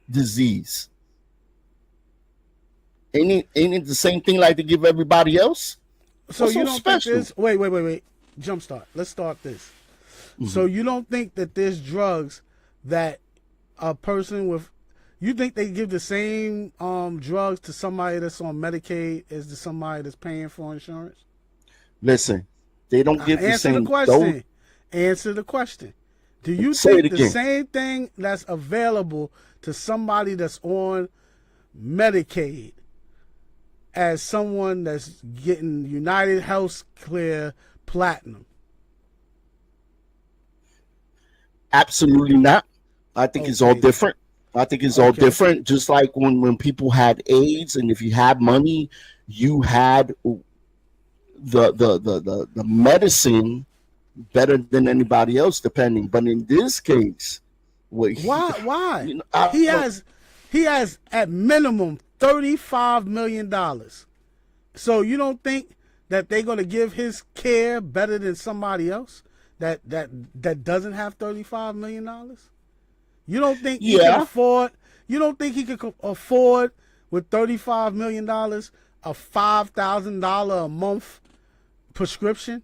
disease? Ain't it the same thing like they give everybody else? So you don't think this? Wait. Jumpstart. Let's start this. Mm-hmm. So you don't think that there's drugs that a person with, you think they give the same drugs to somebody that's on Medicaid as to somebody that's paying for insurance? Listen, they don't give the same. Answer the question. Do you think the same thing that's available to somebody that's on Medicaid as someone that's getting United Healthcare Platinum? Absolutely not. I think it's all different. I think it's all different. Just like when people had AIDS, and if you had money, you had the medicine better than anybody else, depending. But in this case, why? He has at minimum $35 million. So you don't think that they're gonna give his care better than somebody else that doesn't have $35 million? You don't think he can afford? You don't think he could afford with $35 million a $5,000 a month prescription?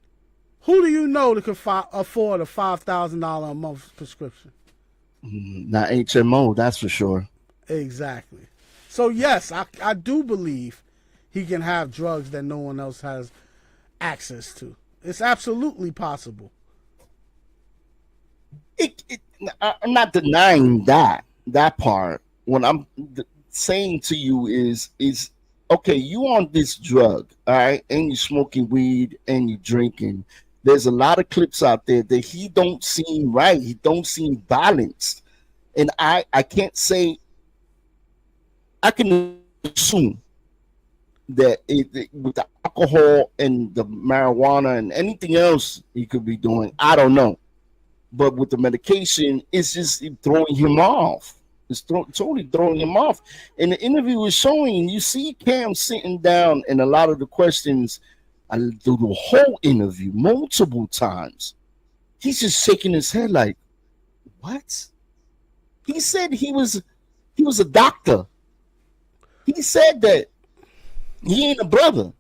Who do you know that could afford a $5,000 a month prescription? Not HMO, that's for sure. Exactly. So yes, I do believe he can have drugs that no one else has access to. It's absolutely possible. I'm not denying that part. What I'm saying to you is okay, you on this drug, all right, and you smoking weed and you drinking. There's a lot of clips out there that he don't seem right. He don't seem balanced. And I can't say, I can assume that with the alcohol and the marijuana and anything else he could be doing, I don't know. But with the medication, it's just throwing him off. It's totally throwing him off. And the interview is showing, you see Cam sitting down, and a lot of the questions, I do the whole interview multiple times. He's just shaking his head like, what? He said he was a doctor. He said that he ain't a brother.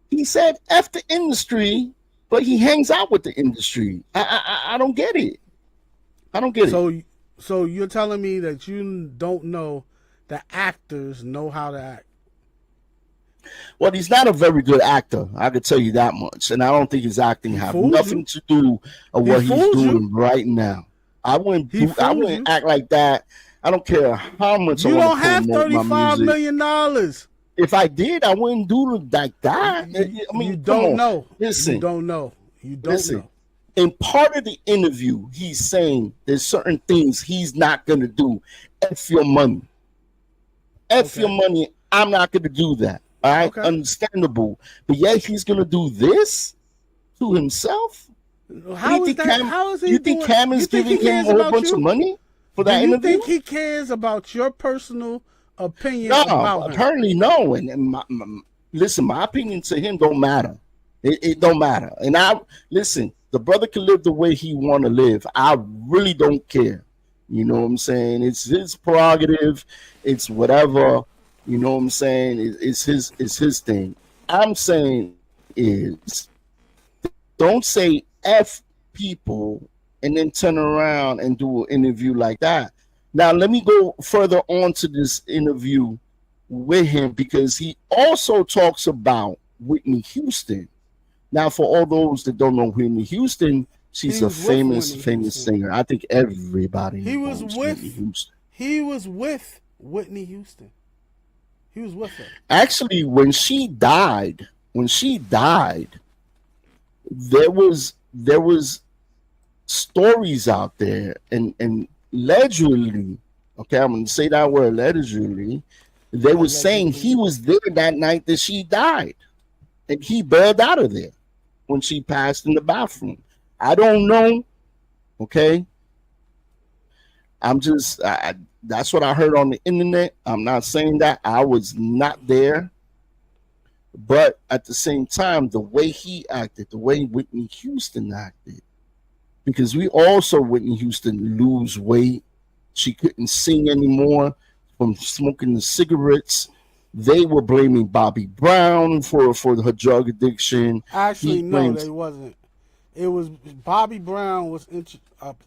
He said F the industry, but he hangs out with the industry. I don't get it. I don't get it. So you're telling me that you don't know that actors know how to act? Well, he's not a very good actor. I could tell you that much, and I don't think his acting have nothing to do with what he's doing right now. I wouldn't act like that. I don't care how much. You I don't have $35 million. If I did, I wouldn't do it like that. I mean, you don't know. Listen, you don't know. You don't know. In part of the interview, he's saying there's certain things he's not gonna do. F your money. F your money. I'm not gonna do that. All right, understandable. But yet he's gonna do this to himself. How is that? How is he? You think Cam is giving him a whole bunch of money for that interview? Do you think he cares about your personal opinion No, about him? apparently no. And listen, my opinion to him don't matter. It don't matter. And listen, the brother can live the way he want to live. I really don't care. You know what I'm saying? It's his prerogative. It's whatever. You know what I'm saying? It's his thing. I'm saying is don't say F people and then turn around and do an interview like that. Now, let me go further on to this interview with him because he also talks about Whitney Houston. Now, for all those that don't know Whitney Houston, she's a famous singer. I think everybody knows Whitney Houston. He was with Whitney Houston. He was with her. Actually, when she died, there was stories out there and allegedly, okay, I'm gonna say that word allegedly, they were saying he was there that night that she died, and he bailed out of there when she passed in the bathroom. I don't know, okay. That's what I heard on the internet. I'm not saying that I was not there, but at the same time, the way he acted, the way Whitney Houston acted, because we also Whitney Houston lose weight. She couldn't sing anymore from smoking the cigarettes. They were blaming Bobby Brown for her drug addiction. Actually, no, they wasn't. It was Bobby Brown was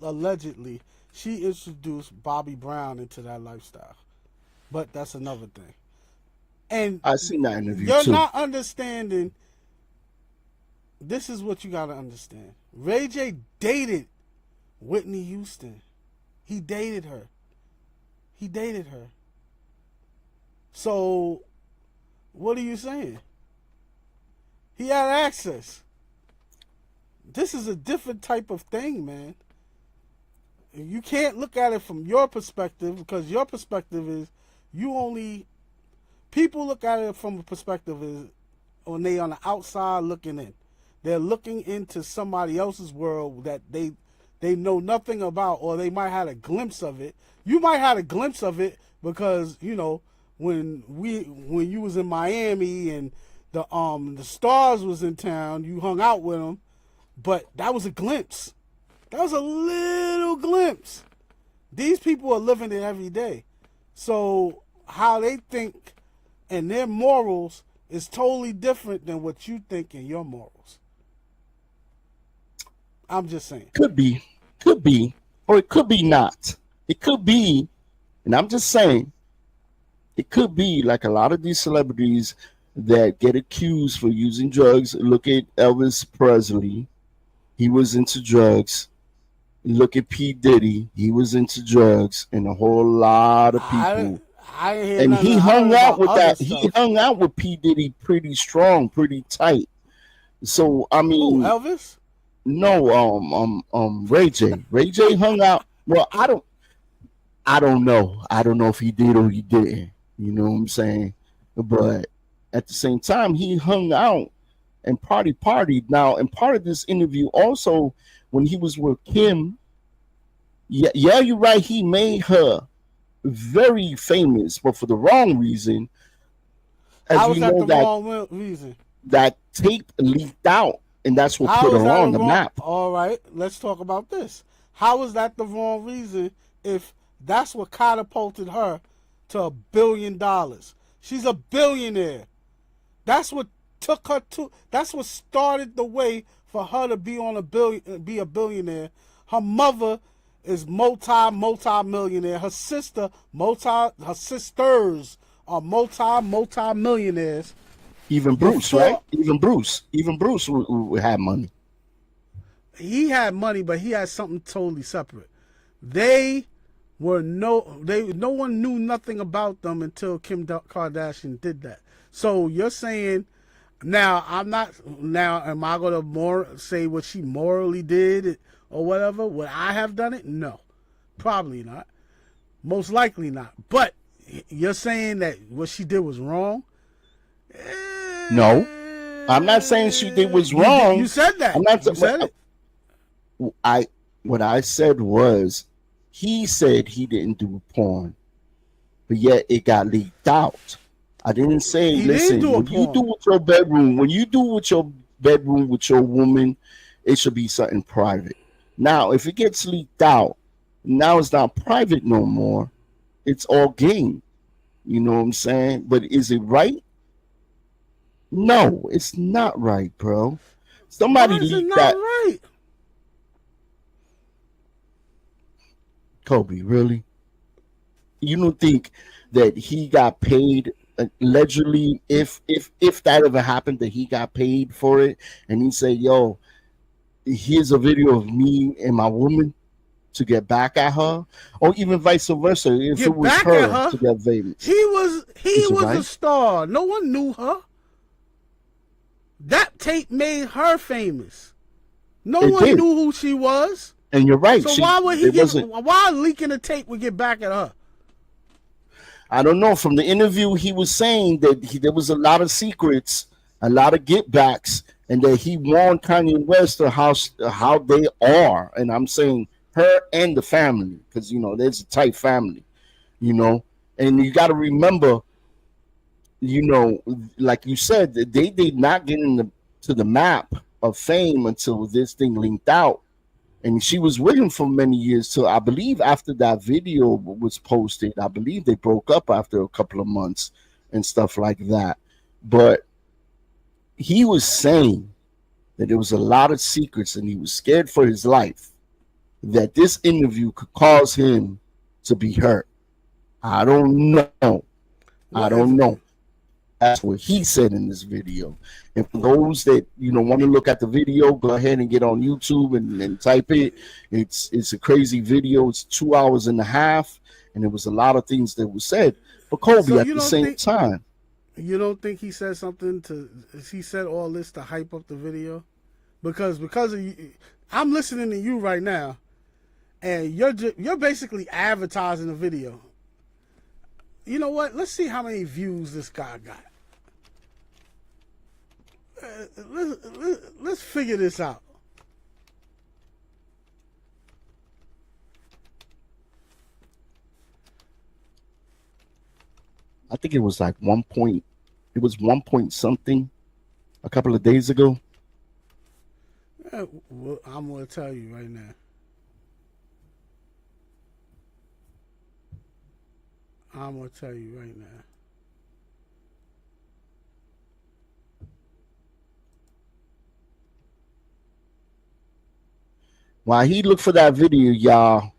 allegedly. She introduced Bobby Brown into that lifestyle, but that's another thing. And I seen that interview. You're not understanding. This is what you got to understand. Ray J dated Whitney Houston. He dated her. So, what are you saying? He had access. This is a different type of thing, man. You can't look at it from your perspective because your perspective is people look at it from a perspective is when they on the outside looking in. They're looking into somebody else's world that they know nothing about, or they might have a glimpse of it. You might have a glimpse of it because, you know, when you was in Miami and the Stars was in town, you hung out with them, but that was a glimpse. That was a little glimpse. These people are living it every day. So how they think and their morals is totally different than what you think in your morals. I'm just saying. Could be, or it could be not. It could be, and I'm just saying, it could be like a lot of these celebrities that get accused for using drugs. Look at Elvis Presley. He was into drugs. Look at P. Diddy. He was into drugs, and a whole lot of people. And he hung out with that. He hung out with P. Diddy pretty strong, pretty tight. So I mean, Elvis? No, Ray J. Ray J hung out. Well, I don't know. I don't know if he did or he didn't. You know what I'm saying? But at the same time, he hung out and partied. Now, and part of this interview also, when he was with Kim, yeah, you're right. He made her very famous, but for the wrong reason. How was that the wrong reason? That tape leaked out, and that's what put her on the map. All right, let's talk about this. How is that the wrong reason if that's what catapulted her to $1 billion? She's a billionaire. That's what took her to. That's what started the way for her to be be a billionaire. Her mother is multi-millionaire. Her sisters are multi-millionaires. Even Bruce, Before- right? Even Bruce would have money. He had money, but he had something totally separate. No one knew nothing about them until Kim Kardashian did that. So you're saying now am I gonna say what she morally did or whatever? Would I have done it? No, probably not. Most likely not. But you're saying that what she did was wrong? No, I'm not saying she did was wrong. You said that. I'm not. You said it. What I said was, he said he didn't do porn, but yet it got leaked out. I didn't say, listen, when you do with your bedroom, with your woman, it should be something private. Now, if it gets leaked out, now it's not private no more. It's all game. You know what I'm saying? But is it right? No, it's not right, bro. Somebody leaked that. Right? Kobe, really? You don't think that he got paid allegedly, if that ever happened, that he got paid for it, and he said, yo, here's a video of me and my woman to get back at her, or even vice versa, if Get it was back her at her? to get famous. He was right? a star. No one knew her. That tape made her famous. No It one did. knew who she was. And you're right. So why would why leaking the tape would get back at her? I don't know. From the interview, he was saying that there was a lot of secrets, a lot of get backs, and that he warned Kanye West of how they are. And I'm saying her and the family, because there's a tight family, and you got to remember, like you said, that they did not get to the map of fame until this thing linked out. And she was with him for many years. So I believe after that video was posted, I believe they broke up after a couple of months and stuff like that. But he was saying that there was a lot of secrets and he was scared for his life, that this interview could cause him to be hurt. I don't know. I don't know. That's what he said in this video. And for those that want to look at the video, go ahead and get on YouTube and type it. It's a crazy video. It's 2 hours and a half, and there was a lot of things that were said. But Kobe, at the same time, you don't think he said something he said all this to hype up the video? Because of you, I'm listening to you right now, and you're basically advertising the video. You know what? Let's see how many views this guy got. Let's figure this out. I think it was like 1 point something a couple of days ago. Well, I'm going to tell you right now. While he looked for that video, y'all,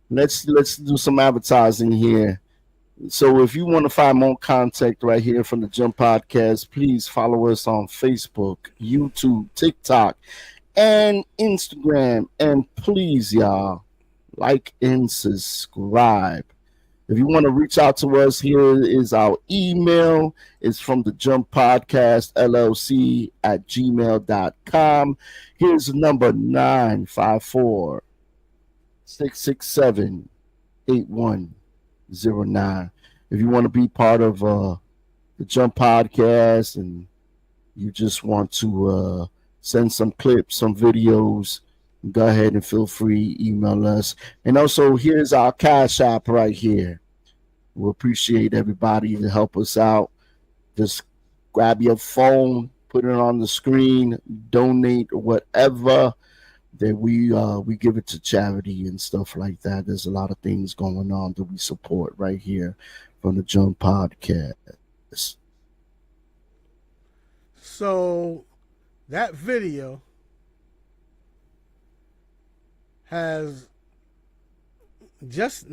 let's do some advertising here. So if you want to find more content right here from the Jump Podcast, please follow us on Facebook, YouTube, TikTok, and Instagram. And please, y'all, like and subscribe. If you want to reach out to us, here is our email. It's from the Jump Podcast LLC at gmail.com. Here's the number 954-667-8109. If you want to be part of the Jump Podcast and you just want to send some clips, some videos, go ahead and feel free, email us. And also, here's our Cash App right here. We appreciate everybody to help us out. Just grab your phone, put it on the screen, donate whatever that we give it to charity and stuff like that. There's a lot of things going on that we support right here from the Jump Podcast. So that video has just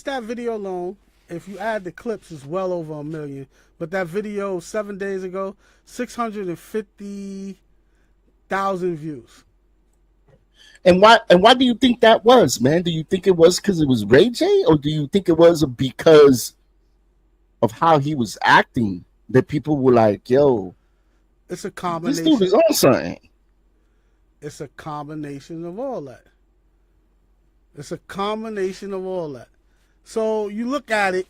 that video alone if you add the clips, it's well over 1 million. But that video 7 days ago, 650,000 views. And why do you think that was, man? Do you think it was because it was Ray J, or do you think it was because of how he was acting that people were like, yo, it's a combination. This dude is on something. It's a combination of all that. It's a combination of all that. So you look at it,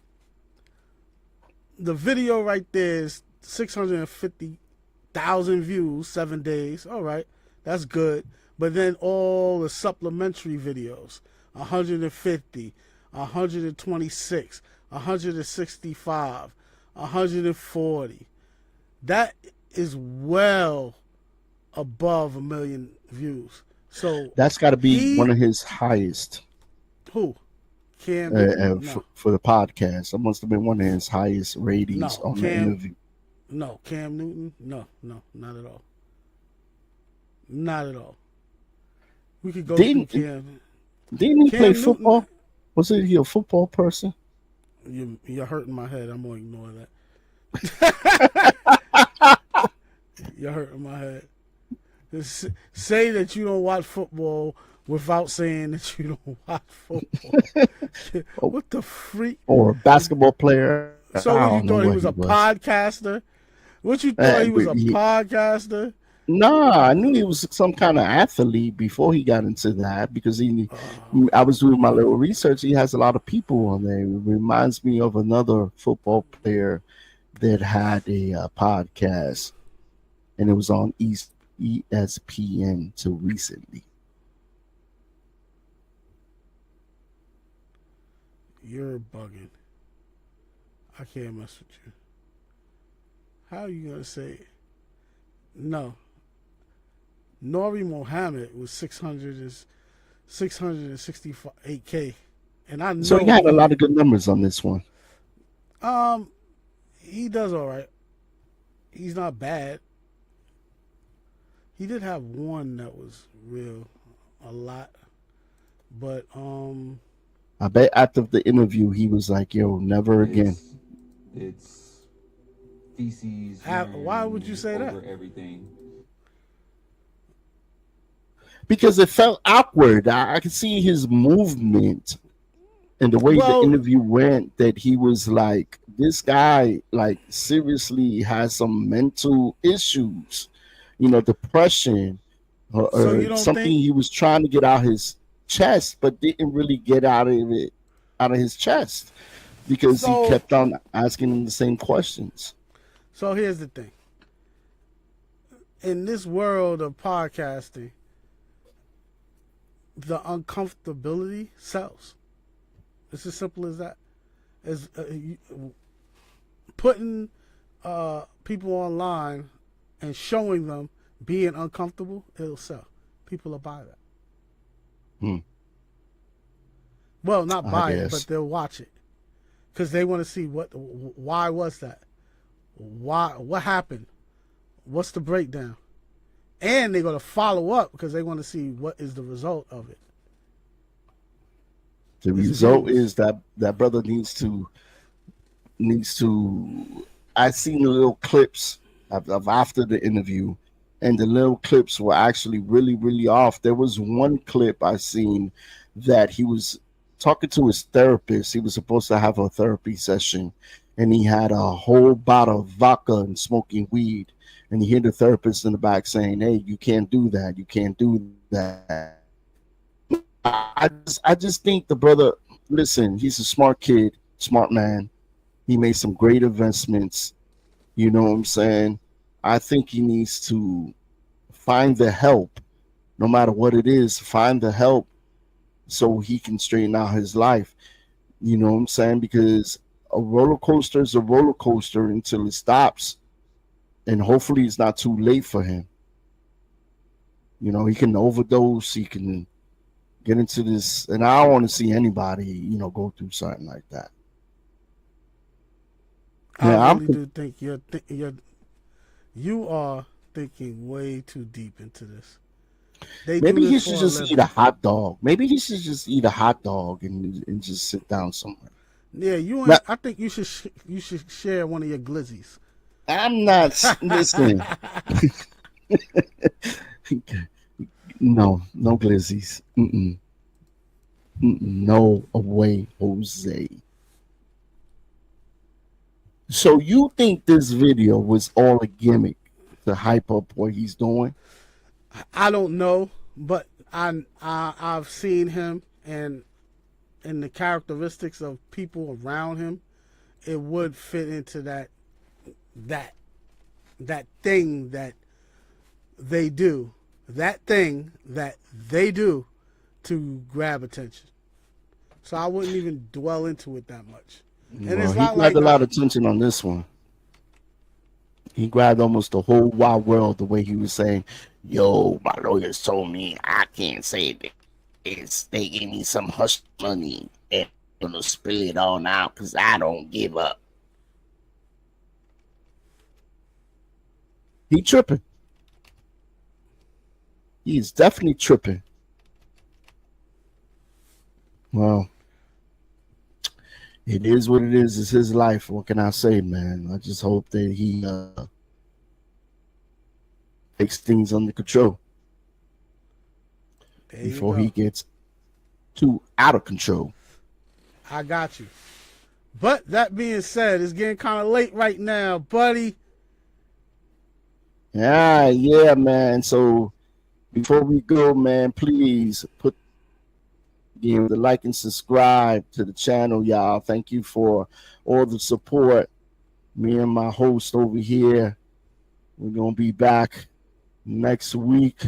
the video right there is 650,000 views, 7 days. All right, that's good. But then all the supplementary videos, 150, 126, 165, 140. That is well above 1 million views. So that's got to be one of his highest. Who? Cam for the podcast. That must have been one of his highest ratings on the interview. No, Cam Newton. No, not at all. Not at all. We could go through Cam. Didn't he play football? Was he a football person? You're hurting my head. I'm gonna ignore that. You're hurting my head. Just say that you don't watch football without saying that you don't watch football. What the freak? Or a basketball player. So what, you thought he was a podcaster? What you thought he was a podcaster? Nah, I knew he was some kind of athlete before he got into that because I was doing my little research. He has a lot of people on there. It reminds me of another football player that had a podcast, and it was on ESPN till recently. You're bugging. I can't mess with you. How are you gonna say it? No. Nori Mohammed was 668K, and I know. So he had a lot of good numbers on this one. He does all right. He's not bad. He did have one that was a lot, but I bet after the interview he was like, "Yo, never again." It's feces. Why would you say that? Everything. Because it felt awkward. I could see his movement and the way the interview went, that he was like, this guy like seriously has some mental issues, depression or something he was trying to get out his chest, but didn't really get out of his chest because he kept on asking him the same questions. So here's the thing. In this world of podcasting, the uncomfortability sells. It's as simple as that. As putting people online and showing them being uncomfortable, it'll sell. People will buy that. Well, not buy it, but they'll watch it because they want to see why was that? What happened? What's the breakdown? And they're going to follow up because they want to see what is the result of it. The result is that brother needs to. I seen the little clips of after the interview, and the little clips were actually really, really off. There was one clip I seen that he was talking to his therapist. He was supposed to have a therapy session, and he had a whole bottle of vodka and smoking weed. And you hear the therapist in the back saying, "Hey, you can't do that. You can't do that." I just think the brother, listen, he's a smart kid, smart man. He made some great investments. You know what I'm saying? I think he needs to find the help, no matter what it is, find the help so he can straighten out his life. You know what I'm saying? Because a roller coaster is a roller coaster until it stops. And hopefully it's not too late for him. He can overdose. He can get into this. And I don't want to see anybody, go through something like that. I really do think you are thinking way too deep into this. Maybe he should just eat a hot dog. Maybe he should just eat a hot dog and just sit down somewhere. Yeah, you. Now- I think you should share one of your glizzies. I'm not listening. No glizzies. No way, Jose. So you think this video was all a gimmick to hype up what he's doing? I don't know, but I've seen him, and the characteristics of people around him, it would fit into that thing that they do. That thing that they do to grab attention. So I wouldn't even dwell into it that much. And Well, it's he not grabbed like a lot of attention on this one. He grabbed almost the whole wide world the way he was saying, "Yo, my lawyers told me I can't say this. They gave me some hush money and I'm gonna spill it all out because I don't give up." He tripping. He is definitely tripping. Well, it is what it is. It's his life. What can I say, man? I just hope that he takes things under control before he gets too out of control. I got you. But that being said, it's getting kind of late right now, buddy. Yeah, man. So before we go, man, please put the like and subscribe to the channel, y'all. Thank you for all the support. Me and my host over here, we're gonna be back next week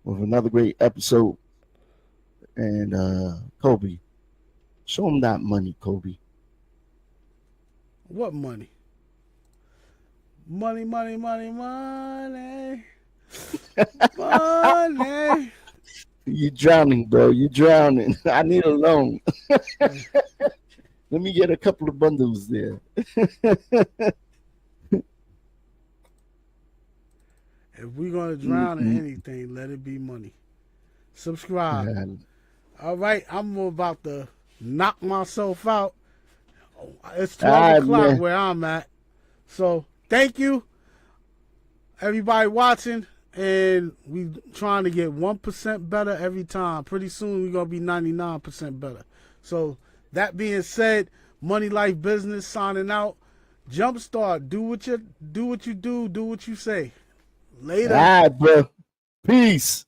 with another great episode. And Kobe, show him that money, Kobe. What money? Money. Money. You drowning, bro. You drowning. I need a loan. Let me get a couple of bundles there. If we're going to drown in anything, let it be money. Subscribe. Yeah. All right, I'm about to knock myself out. It's 12 o'clock man. where I'm at. So thank you, everybody watching. And we trying to get 1% better every time. Pretty soon we're going to be 99% better. So that being said, Money Life Business signing out. Jumpstart, do what you do what you say. Later. All right, bro. Peace.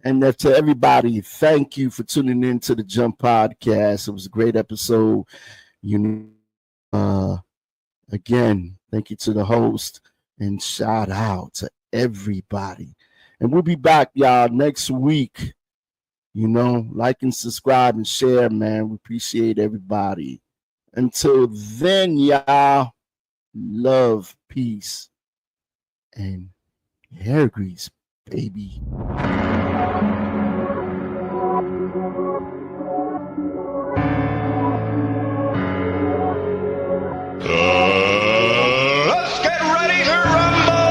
And to everybody, thank you for tuning in to the Jump Podcast. It was a great episode. Again, thank you to the host and shout out to everybody. And we'll be back, y'all, next week. Like and subscribe and share, man. We appreciate everybody. Until then, y'all, love, peace, and hair grease, baby. Let's get ready to rumble!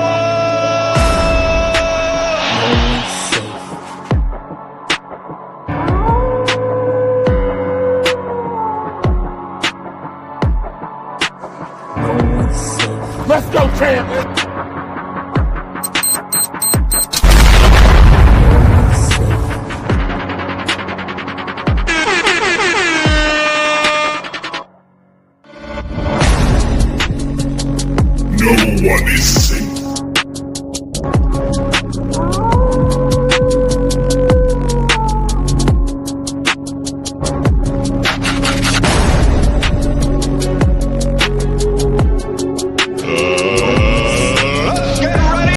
No one's safe. Let's go, champ! No one is